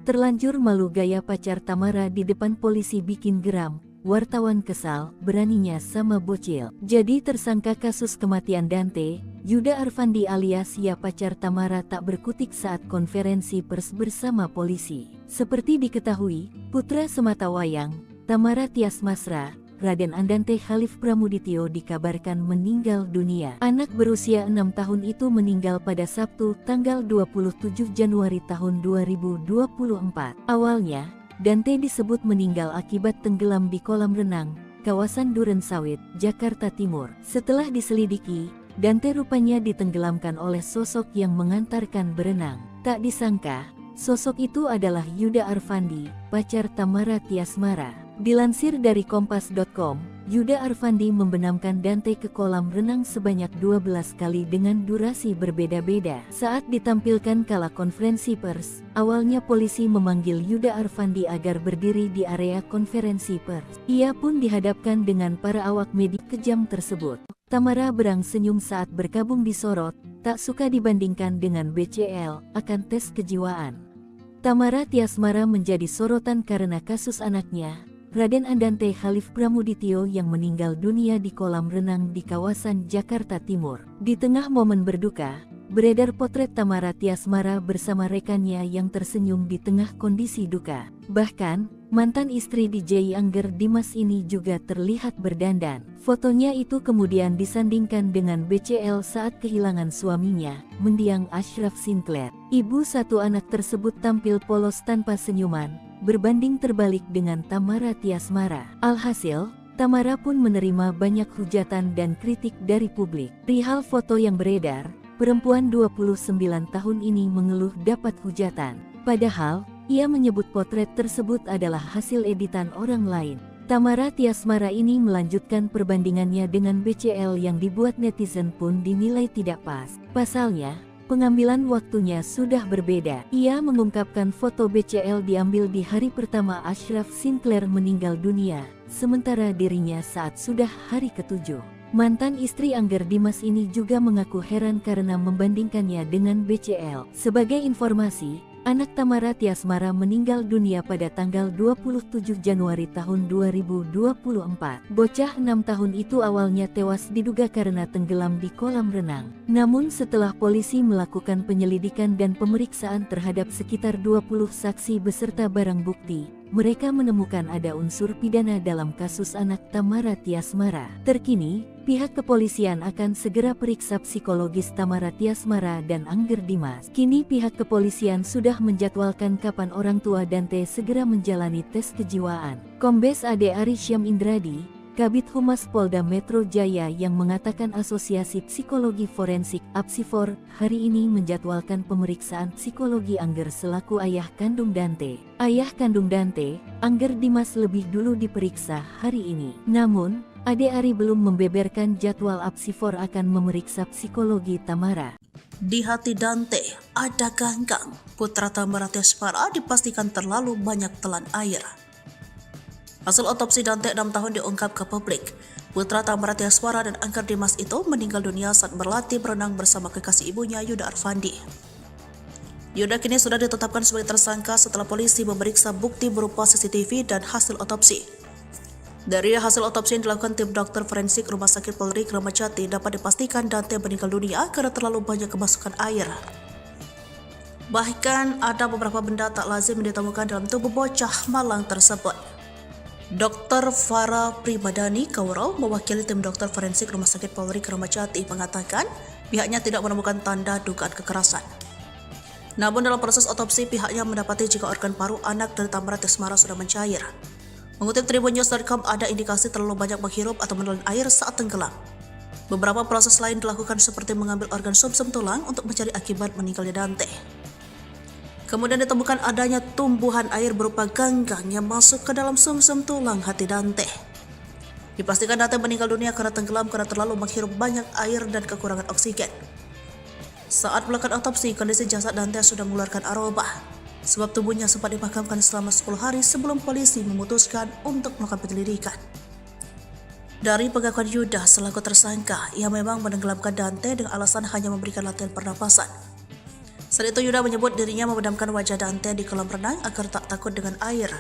S3: Terlanjur malu gaya pacar Tamara di depan polisi bikin geram, wartawan kesal, beraninya sama bocil. Jadi tersangka kasus kematian Dante, Yuda Arfandi alias Ya pacar Tamara tak berkutik saat konferensi pers bersama polisi. Seperti diketahui, putra sematawayang, Tamara Tiasmara, Raden Andante Khalif Pramudityo dikabarkan meninggal dunia. Anak berusia 6 tahun itu meninggal pada Sabtu, tanggal 27 Januari tahun 2024. Awalnya, Dante disebut meninggal akibat tenggelam di kolam renang, kawasan Duren Sawit, Jakarta Timur. Setelah diselidiki, Dante rupanya ditenggelamkan oleh sosok yang mengantarkan berenang. Tak disangka, sosok itu adalah Yuda Arfandi, pacar Tamara Tiasmara. Dilansir dari Kompas.com, Yuda Arfandi membenamkan Dante ke kolam renang sebanyak 12 kali dengan durasi berbeda-beda. Saat ditampilkan kala konferensi pers, awalnya polisi memanggil Yuda Arfandi agar berdiri di area konferensi pers. Ia pun dihadapkan dengan para awak media kejam tersebut. Tamara berang senyum saat berkabung disorot, tak suka dibandingkan dengan BCL, akan tes kejiwaan. Tamara Tiasmara menjadi sorotan karena kasus anaknya, Raden Andante Khalif Pramudityo yang meninggal dunia di kolam renang di kawasan Jakarta Timur. Di tengah momen berduka, beredar potret Tamara Tiasmara bersama rekannya yang tersenyum di tengah kondisi duka. Bahkan, mantan istri DJ Angger Dimas ini juga terlihat berdandan. Fotonya itu kemudian disandingkan dengan BCL saat kehilangan suaminya, mendiang Ashraf Sinclair. Ibu satu anak tersebut tampil polos tanpa senyuman, berbanding terbalik dengan Tamara Tiasmara. Alhasil, Tamara pun menerima banyak hujatan dan kritik dari publik. Perihal foto yang beredar, perempuan 29 tahun ini mengeluh dapat hujatan. Padahal, ia menyebut potret tersebut adalah hasil editan orang lain. Tamara Tiasmara ini melanjutkan perbandingannya dengan BCL yang dibuat netizen pun dinilai tidak pas. Pasalnya, pengambilan waktunya sudah berbeda. Ia mengungkapkan foto BCL diambil di hari pertama Ashraf Sinclair meninggal dunia, sementara dirinya saat sudah hari ke-7. Mantan istri Angger Dimas ini juga mengaku heran karena membandingkannya dengan BCL. Sebagai informasi, anak Tamara Tiasmara meninggal dunia pada tanggal 27 Januari tahun 2024. Bocah 6 tahun itu awalnya tewas diduga karena tenggelam di kolam renang. Namun setelah polisi melakukan penyelidikan dan pemeriksaan terhadap sekitar 20 saksi beserta barang bukti, mereka menemukan ada unsur pidana dalam kasus anak Tamara Tiasmara. Terkini, pihak kepolisian akan segera periksa psikologis Tamara Tiasmara dan Angger Dimas. Kini pihak kepolisian sudah menjadwalkan kapan orang tua Dante segera menjalani tes kejiwaan. Kombes Ade Ari Syam Indradi, Kabid Humas Polda Metro Jaya yang mengatakan Asosiasi Psikologi Forensik (APSIFOR) hari ini menjadwalkan pemeriksaan psikologi Angger selaku ayah kandung Dante. Ayah kandung Dante, Angger Dimas lebih dulu diperiksa hari ini. Namun, Ade Ari belum membeberkan jadwal APSIFOR akan memeriksa psikologi Tamara.
S4: Di hati Dante ada ganggang. Putra Tamara Tiasmara dipastikan terlalu banyak telan air. Hasil otopsi Dante 6 tahun diungkap ke publik. Putra Tamara Tiasmara dan Angger Dimas itu meninggal dunia saat berlatih berenang bersama kekasih ibunya Yuda Arfandi. Yuda kini sudah ditetapkan sebagai tersangka setelah polisi memeriksa bukti berupa CCTV dan hasil otopsi. Dari hasil otopsi yang dilakukan tim dokter forensik Rumah Sakit Polri Kramat Jati dapat dipastikan Dante meninggal dunia karena terlalu banyak kemasukan air. Bahkan ada beberapa benda tak lazim yang ditemukan dalam tubuh bocah malang tersebut. Dr. Farah Primadani Kaurau mewakili tim dokter forensik Rumah Sakit Polri Kramat Jati mengatakan pihaknya tidak menemukan tanda dugaan kekerasan. Namun dalam proses otopsi pihaknya mendapati jika organ paru anak dari Tamara Tiasmara sudah mencair. Mengutip tribunnews.com, ada indikasi terlalu banyak menghirup atau menelan air saat tenggelam. Beberapa proses lain dilakukan seperti mengambil organ sumsum tulang untuk mencari akibat meninggalnya Dante. Kemudian ditemukan adanya tumbuhan air berupa ganggang yang masuk ke dalam sumsum tulang hati Dante. Dipastikan Dante meninggal dunia karena tenggelam karena terlalu menghirup banyak air dan kekurangan oksigen. Saat melakukan otopsi, kondisi jasad Dante sudah mengeluarkan aroma, sebab tubuhnya sempat dimakamkan selama 10 hari sebelum polisi memutuskan untuk melakukan penyelidikan. Dari pengakuan Yuda selaku tersangka, ia memang menenggelamkan Dante dengan alasan hanya memberikan latihan pernapasan. Saat itu Yuda menyebut dirinya memadamkan wajah Dante di kolam renang agar tak takut dengan air.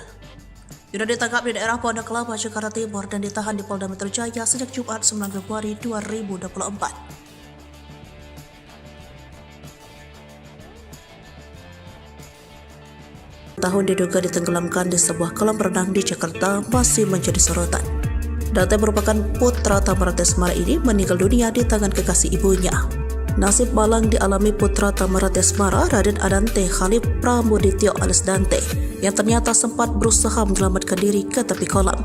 S4: Yuda ditangkap di daerah Pondok Kelapa, Jakarta Timur dan ditahan di Polda Metro Jaya sejak Jumat 9 Februari 2024. Tahun diduga ditenggelamkan di sebuah kolam renang di Jakarta masih menjadi sorotan. Dante merupakan putra Tamara Tiasmara ini meninggal dunia di tangan kekasih ibunya. Nasib malang dialami putra Tamara Tiasmara, Raden Andante Khalif Pramudityo alias Dante, yang ternyata sempat berusaha menyelamatkan diri ke tepi kolam.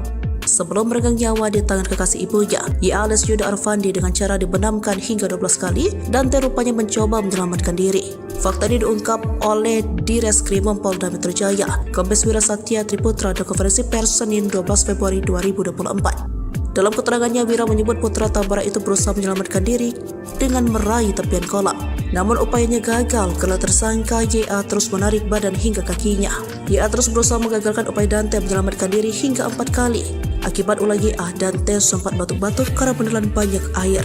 S4: Sebelum meregang nyawa di tangan kekasih ibunya, ia alias Yuda Arfandi dengan cara dibenamkan hingga 12 kali, Dante rupanya mencoba menyelamatkan diri. Fakta ini diungkap oleh Direskrimum Polda Metro Jaya, Kombes Wira Satya Triputra dalam konferensi pers Senin 12 Februari 2024. Dalam keterangannya, Wira menyebut putra Tamara itu berusaha menyelamatkan diri dengan meraih tepian kolam. Namun upayanya gagal karena tersangka YA terus menarik badan hingga kakinya. YA terus berusaha menggagalkan upaya Dante menyelamatkan diri hingga 4 kali. Akibat ulah YA, Dante sempat batuk-batuk karena menelan banyak air.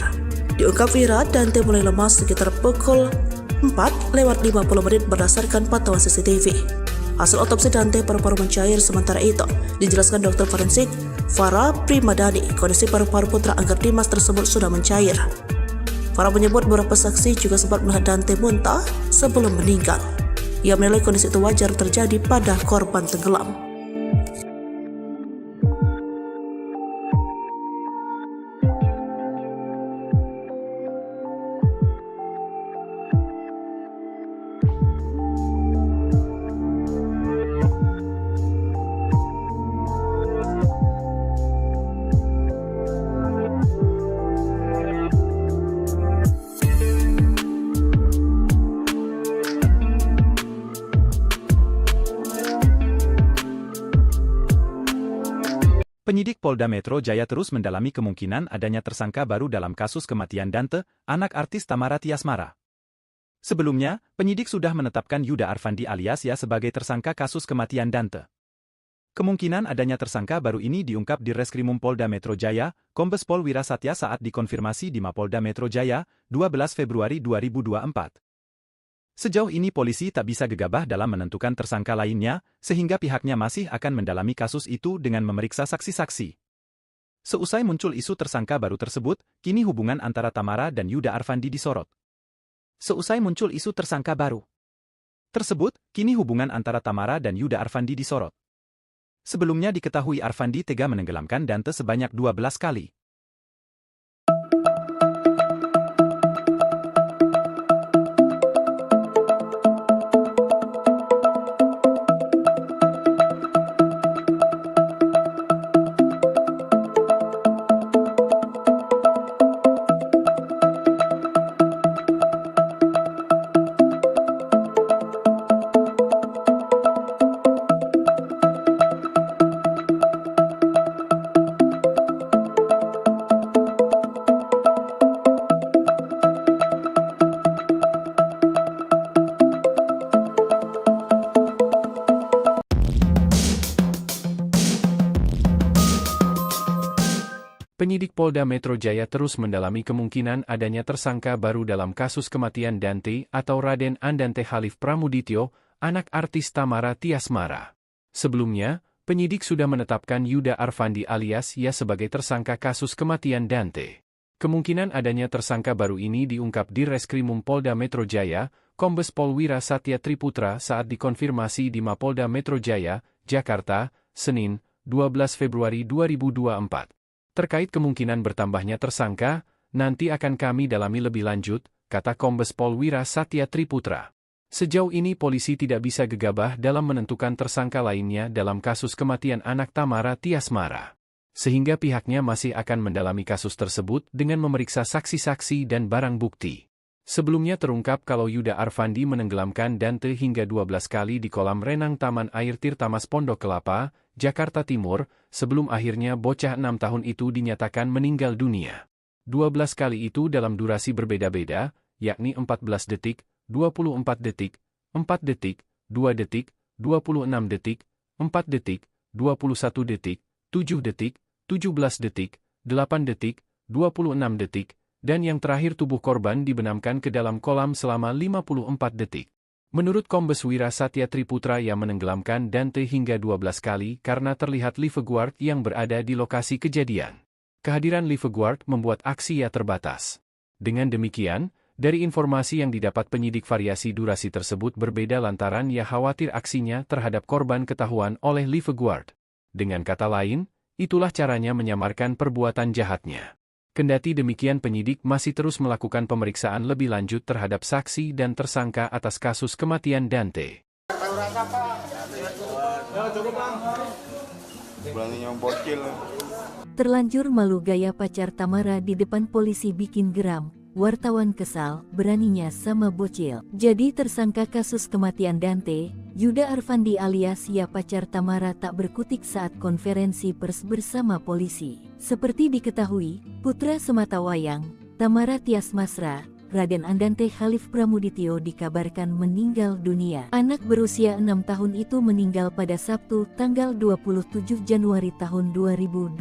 S4: Diungkap Wira, Dante mulai lemas sekitar pukul 4:50 menit berdasarkan pantauan CCTV. Hasil otopsi Dante paru-paru mencair, sementara itu dijelaskan dokter forensik Farah Primadani, kondisi paru-paru putra Angger Dimas tersebut sudah mencair. Farah menyebut beberapa saksi juga sempat melihat Dante muntah sebelum meninggal. Ia menilai kondisi itu wajar terjadi pada korban tenggelam.
S1: Polda Metro Jaya terus mendalami kemungkinan adanya tersangka baru dalam kasus kematian Dante, anak artis Tamara Tiasmara. Sebelumnya, penyidik sudah menetapkan Yuda Arfandi alias Ya sebagai tersangka kasus kematian Dante. Kemungkinan adanya tersangka baru ini diungkap di Reskrimum Polda Metro Jaya, Kombes Pol Wira Satya saat dikonfirmasi di Mapolda Metro Jaya, 12 Februari 2024. Sejauh ini polisi tak bisa gegabah dalam menentukan tersangka lainnya, sehingga pihaknya masih akan mendalami kasus itu dengan memeriksa saksi-saksi. Seusai muncul isu tersangka baru tersebut, kini hubungan antara Tamara dan Yuda Arfandi disorot. Seusai muncul isu tersangka baru tersebut, kini hubungan antara Tamara dan Yuda Arfandi disorot. Sebelumnya diketahui Arfandi tega menenggelamkan Dante sebanyak 12 kali.
S2: Penyidik Polda Metro Jaya terus mendalami kemungkinan adanya tersangka baru dalam kasus kematian Dante atau Raden Andante Khalif Pramudityo, anak artis Tamara Tiasmara. Sebelumnya, penyidik sudah menetapkan Yuda Arfandi alias Ya sebagai tersangka kasus kematian Dante. Kemungkinan adanya tersangka baru ini diungkap di Reskrimum Polda Metro Jaya, Kombes Pol Wira Satya Triputra saat dikonfirmasi di Mapolda Metro Jaya, Jakarta, Senin, 12 Februari 2024. Terkait kemungkinan bertambahnya tersangka, nanti akan kami dalami lebih lanjut, kata Kombes Pol Wira Satya Triputra. Sejauh ini polisi tidak bisa gegabah dalam menentukan tersangka lainnya dalam kasus kematian anak Tamara Tiasmara. Sehingga pihaknya masih akan mendalami kasus tersebut dengan memeriksa saksi-saksi dan barang bukti. Sebelumnya terungkap kalau Yuda Arfandi menenggelamkan Dante hingga 12 kali di kolam renang Taman Air Tirtamas Pondok Kelapa, Jakarta Timur, sebelum akhirnya bocah 6 tahun itu dinyatakan meninggal dunia. 12 kali itu dalam durasi berbeda-beda, yakni 14 detik, 24 detik, 4 detik, 2 detik, 26 detik, 4 detik, 21 detik, 7 detik, 17 detik, 8 detik, 26 detik, dan yang terakhir tubuh korban dibenamkan ke dalam kolam selama 54 detik. Menurut Kombes Wira Satya Triputra yang menenggelamkan Dante hingga 12 kali karena terlihat lifeguard yang berada di lokasi kejadian. Kehadiran lifeguard membuat aksi Ya terbatas. Dengan demikian, dari informasi yang didapat penyidik variasi durasi tersebut berbeda lantaran Ya khawatir aksinya terhadap korban ketahuan oleh lifeguard. Dengan kata lain, itulah caranya menyamarkan perbuatan jahatnya. Kendati demikian penyidik masih terus melakukan pemeriksaan lebih lanjut terhadap saksi dan tersangka atas kasus kematian Dante.
S3: Terlanjur malu gaya pacar Tamara di depan polisi bikin geram, wartawan kesal, beraninya sama bocil. Jadi tersangka kasus kematian Dante, Yuda Arfandi alias Ya pacar Tamara tak berkutik saat konferensi pers bersama polisi. Seperti diketahui, putra sematawayang, Tamara Tiasmara, Raden Andante Khalif Pramudityo dikabarkan meninggal dunia. Anak berusia 6 tahun itu meninggal pada Sabtu, tanggal 27 Januari tahun 2024.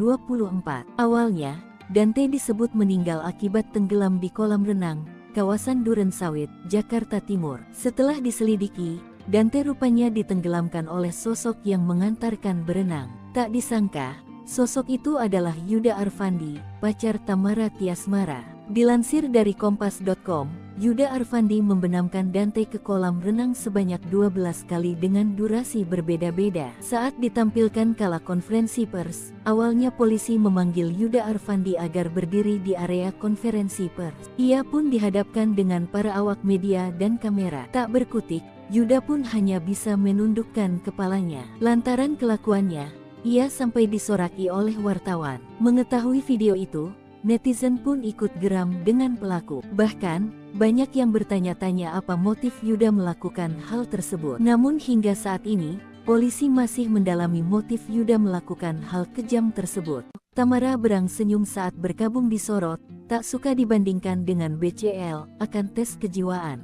S3: Awalnya, Dante disebut meninggal akibat tenggelam di kolam renang, kawasan Durensawit, Jakarta Timur. Setelah diselidiki, Dante rupanya ditenggelamkan oleh sosok yang mengantarkan berenang. Tak disangka, sosok itu adalah Yuda Arfandi, pacar Tamara Tiasmara. Dilansir dari Kompas.com, Yuda Arfandi membenamkan Dante ke kolam renang sebanyak 12 kali dengan durasi berbeda-beda. Saat ditampilkan kala konferensi pers, awalnya polisi memanggil Yuda Arfandi agar berdiri di area konferensi pers. Ia pun dihadapkan dengan para awak media dan kamera. Tak berkutik, Yuda pun hanya bisa menundukkan kepalanya. Lantaran kelakuannya, ia sampai disoraki oleh wartawan. Mengetahui video itu, netizen pun ikut geram dengan pelaku. Bahkan, banyak yang bertanya-tanya apa motif Yuda melakukan hal tersebut. Namun hingga saat ini, polisi masih mendalami motif Yuda melakukan hal kejam tersebut. Tamara berang senyum saat berkabung disorot, tak suka dibandingkan dengan BCL, akan tes kejiwaan.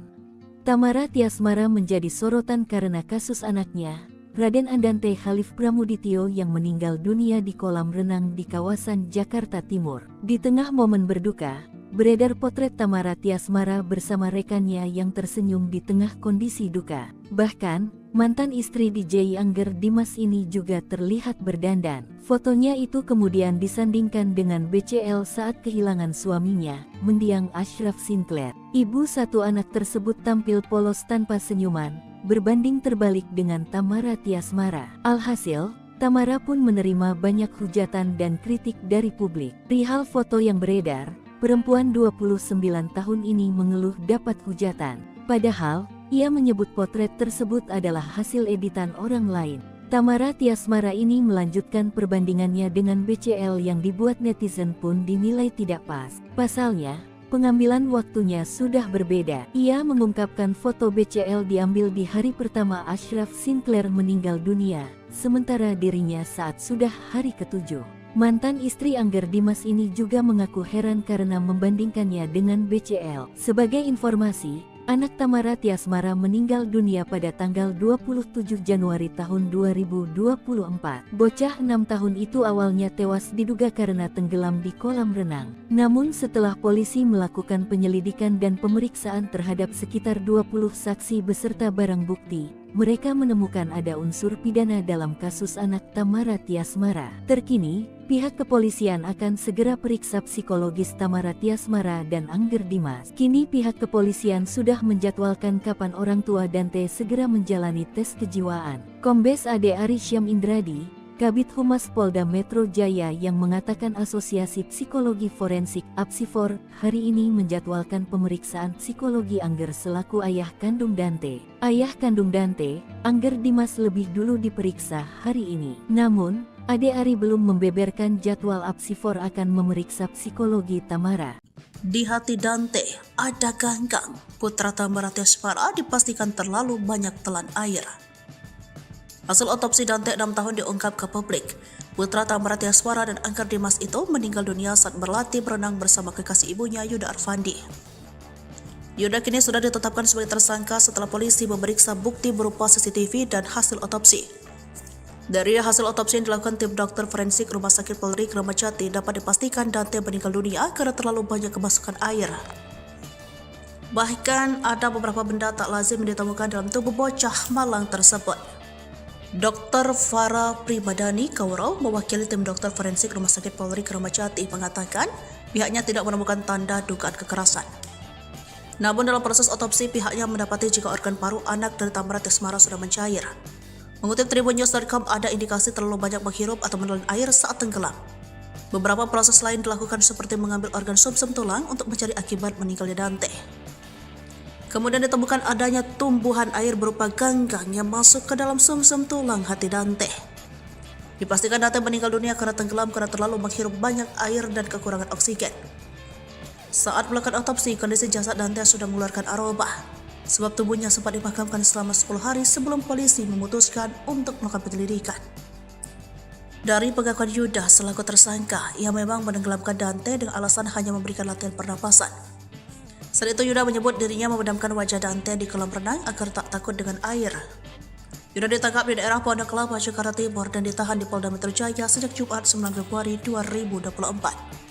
S3: Tamara Tiasmara menjadi sorotan karena kasus anaknya, Raden Andante Khalif Pramudityo yang meninggal dunia di kolam renang di kawasan Jakarta Timur. Di tengah momen berduka, beredar potret Tamara Tiasmara bersama rekannya yang tersenyum di tengah kondisi duka. Bahkan, mantan istri DJ Angger Dimas ini juga terlihat berdandan. Fotonya itu kemudian disandingkan dengan BCL saat kehilangan suaminya, mendiang Ashraf Sinclair. Ibu satu anak tersebut tampil polos tanpa senyuman, berbanding terbalik dengan Tamara Tiasmara. Alhasil, Tamara pun menerima banyak hujatan dan kritik dari publik. Perihal foto yang beredar, perempuan 29 tahun ini mengeluh dapat hujatan. Padahal, ia menyebut potret tersebut adalah hasil editan orang lain. Tamara Tiasmara ini melanjutkan perbandingannya dengan BCL yang dibuat netizen pun dinilai tidak pas. Pasalnya, pengambilan waktunya sudah berbeda. Ia mengungkapkan foto BCL diambil di hari pertama Ashraf Sinclair meninggal dunia, sementara dirinya saat sudah hari ke-7. Mantan istri Angger Dimas ini juga mengaku heran karena membandingkannya dengan BCL. Sebagai informasi, anak Tamara Tiasmara meninggal dunia pada tanggal 27 Januari tahun 2024. Bocah 6 tahun itu awalnya tewas diduga karena tenggelam di kolam renang. Namun setelah polisi melakukan penyelidikan dan pemeriksaan terhadap sekitar 20 saksi beserta barang bukti, mereka menemukan ada unsur pidana dalam kasus anak Tamara Tiasmara. Terkini, pihak kepolisian akan segera periksa psikologis Tamara Tiasmara dan Angger Dimas. Kini pihak kepolisian sudah menjadwalkan kapan orang tua Dante segera menjalani tes kejiwaan. Kombes Ade Arisyam Indradi, Kabid Humas Polda Metro Jaya yang mengatakan Asosiasi Psikologi Forensik (APSIFOR) hari ini menjadwalkan pemeriksaan psikologi Angger selaku ayah kandung Dante. Ayah kandung Dante, Angger Dimas lebih dulu diperiksa hari ini. Namun, Ade Ari belum membeberkan jadwal APSIFOR akan memeriksa psikologi Tamara.
S4: Di hati Dante ada Ganggang. Putra Tamara Tiasmara dipastikan terlalu banyak telan air. Hasil otopsi Dante 6 tahun diungkap ke publik. Putra Tamara Tiasmara dan Angger Dimas itu meninggal dunia saat berlatih berenang bersama kekasih ibunya Yuda Arfandi. Yuda kini sudah ditetapkan sebagai tersangka setelah polisi memeriksa bukti berupa CCTV dan hasil otopsi. Dari hasil otopsi yang dilakukan tim dokter forensik Rumah Sakit Polri Kramat Jati dapat dipastikan Dante meninggal dunia karena terlalu banyak kemasukan air. Bahkan ada beberapa benda tak lazim ditemukan dalam tubuh bocah malang tersebut. Dr. Farah Primadani Kaurau, mewakili tim dokter forensik Rumah Sakit Polri Kramat Jati, mengatakan pihaknya tidak menemukan tanda dugaan kekerasan. Namun dalam proses otopsi pihaknya mendapati jika organ paru anak dari Tamara Tiasmara sudah mencair. Mengutip tribunnews.com, ada indikasi terlalu banyak menghirup atau menelan air saat tenggelam. Beberapa proses lain dilakukan seperti mengambil organ sumsum tulang untuk mencari akibat meninggalnya Dante. Kemudian ditemukan adanya tumbuhan air berupa ganggang yang masuk ke dalam sumsum tulang hati Dante. Dipastikan Dante meninggal dunia karena tenggelam karena terlalu menghirup banyak air dan kekurangan oksigen. Saat melakukan otopsi, kondisi jasad Dante sudah mengeluarkan aroma, sebab tubuhnya sempat dimakamkan selama 10 hari sebelum polisi memutuskan untuk melakukan penyelidikan. Dari pengakuan Yuda selaku tersangka, ia memang menenggelamkan Dante dengan alasan hanya memberikan latihan pernapasan. Saat itu Yuda menyebut dirinya memadamkan wajah Dante di kolam renang agar tak takut dengan air. Yuda ditangkap di daerah Pondok Kelapa, Jakarta Timur dan ditahan di Polda Metro Jaya sejak Jumat 9 Februari 2024.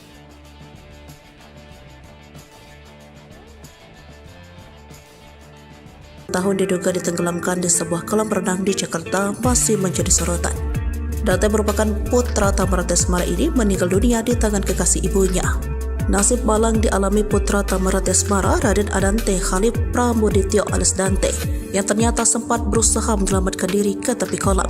S4: Tahun diduga ditenggelamkan di sebuah kolam renang di Jakarta masih menjadi sorotan. Dante merupakan putra Tamara Tiasmara ini meninggal dunia di tangan kekasih ibunya. Nasib malang dialami putra Tamara Tiasmara, Raden Andante Khalif Pramudityo alias Dante, yang ternyata sempat berusaha menyelamatkan diri ke tepi kolam.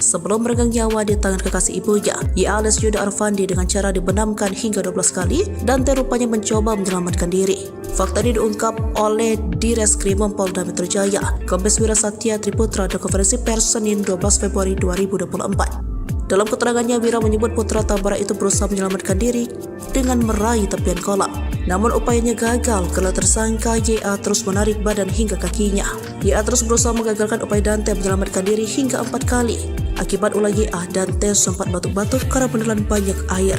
S4: Sebelum meregang nyawa di tangan kekasih ibunya, ia alias Yuda Arfandi, dengan cara dibenamkan hingga 12 kali, Dante rupanya mencoba menyelamatkan diri. Fakta ini diungkap oleh Direskrimum Polda Metro Jaya, Kombes Wira Satya Triputra dalam konferensi pers Senin 12 Februari 2024. Dalam keterangannya, Wira menyebut putra Tamara itu berusaha menyelamatkan diri dengan meraih tepian kolam. Namun upayanya gagal karena tersangka YA terus menarik badan hingga kakinya. YA terus berusaha menggagalkan upaya Dante menyelamatkan diri hingga 4 kali. Akibat ulah GA, Dante sempat batuk-batuk karena menelan banyak air.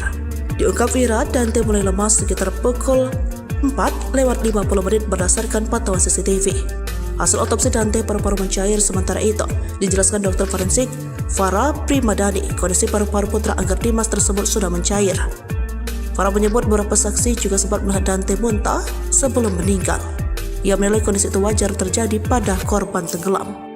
S4: Diungkap Wira, Dante mulai lemas sekitar pukul 4:50 menit berdasarkan pantauan CCTV. Hasil otopsi Dante paru-paru mencair, sementara itu dijelaskan dokter forensik Farah Primadani kondisi paru-paru putra Angger Dimas tersebut sudah mencair. Farah menyebut beberapa saksi juga sempat melihat Dante muntah sebelum meninggal. Ia menilai kondisi itu wajar terjadi pada korban tenggelam.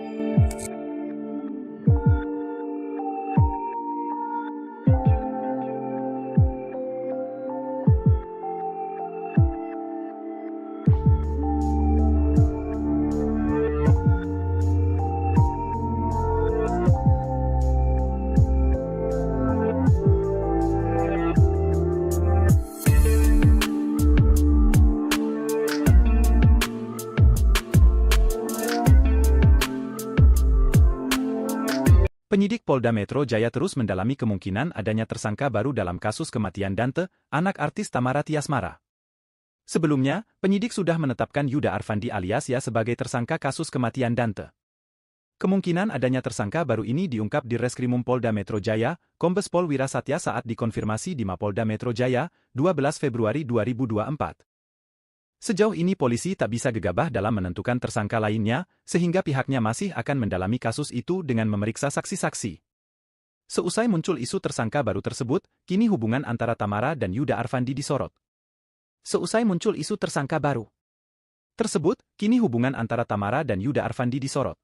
S1: Penyidik Polda Metro Jaya terus mendalami kemungkinan adanya tersangka baru dalam kasus kematian Dante, anak artis Tamara Tiasmara. Sebelumnya, penyidik sudah menetapkan Yuda Arfandi alias Ya sebagai tersangka kasus kematian Dante. Kemungkinan adanya tersangka baru ini diungkap di Reskrimum Polda Metro Jaya, Kombes Pol Wira Satya saat dikonfirmasi di Mapolda Metro Jaya, 12 Februari 2024. Sejauh ini polisi tak bisa gegabah dalam menentukan tersangka lainnya, sehingga pihaknya masih akan mendalami kasus itu dengan memeriksa saksi-saksi. Seusai muncul isu tersangka baru tersebut, kini hubungan antara Tamara dan Yuda Arfandi disorot. Seusai muncul isu tersangka baru tersebut, kini hubungan antara Tamara dan Yuda Arfandi disorot.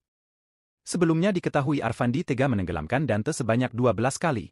S1: Sebelumnya diketahui Arfandi tega menenggelamkan Dante sebanyak 12 kali.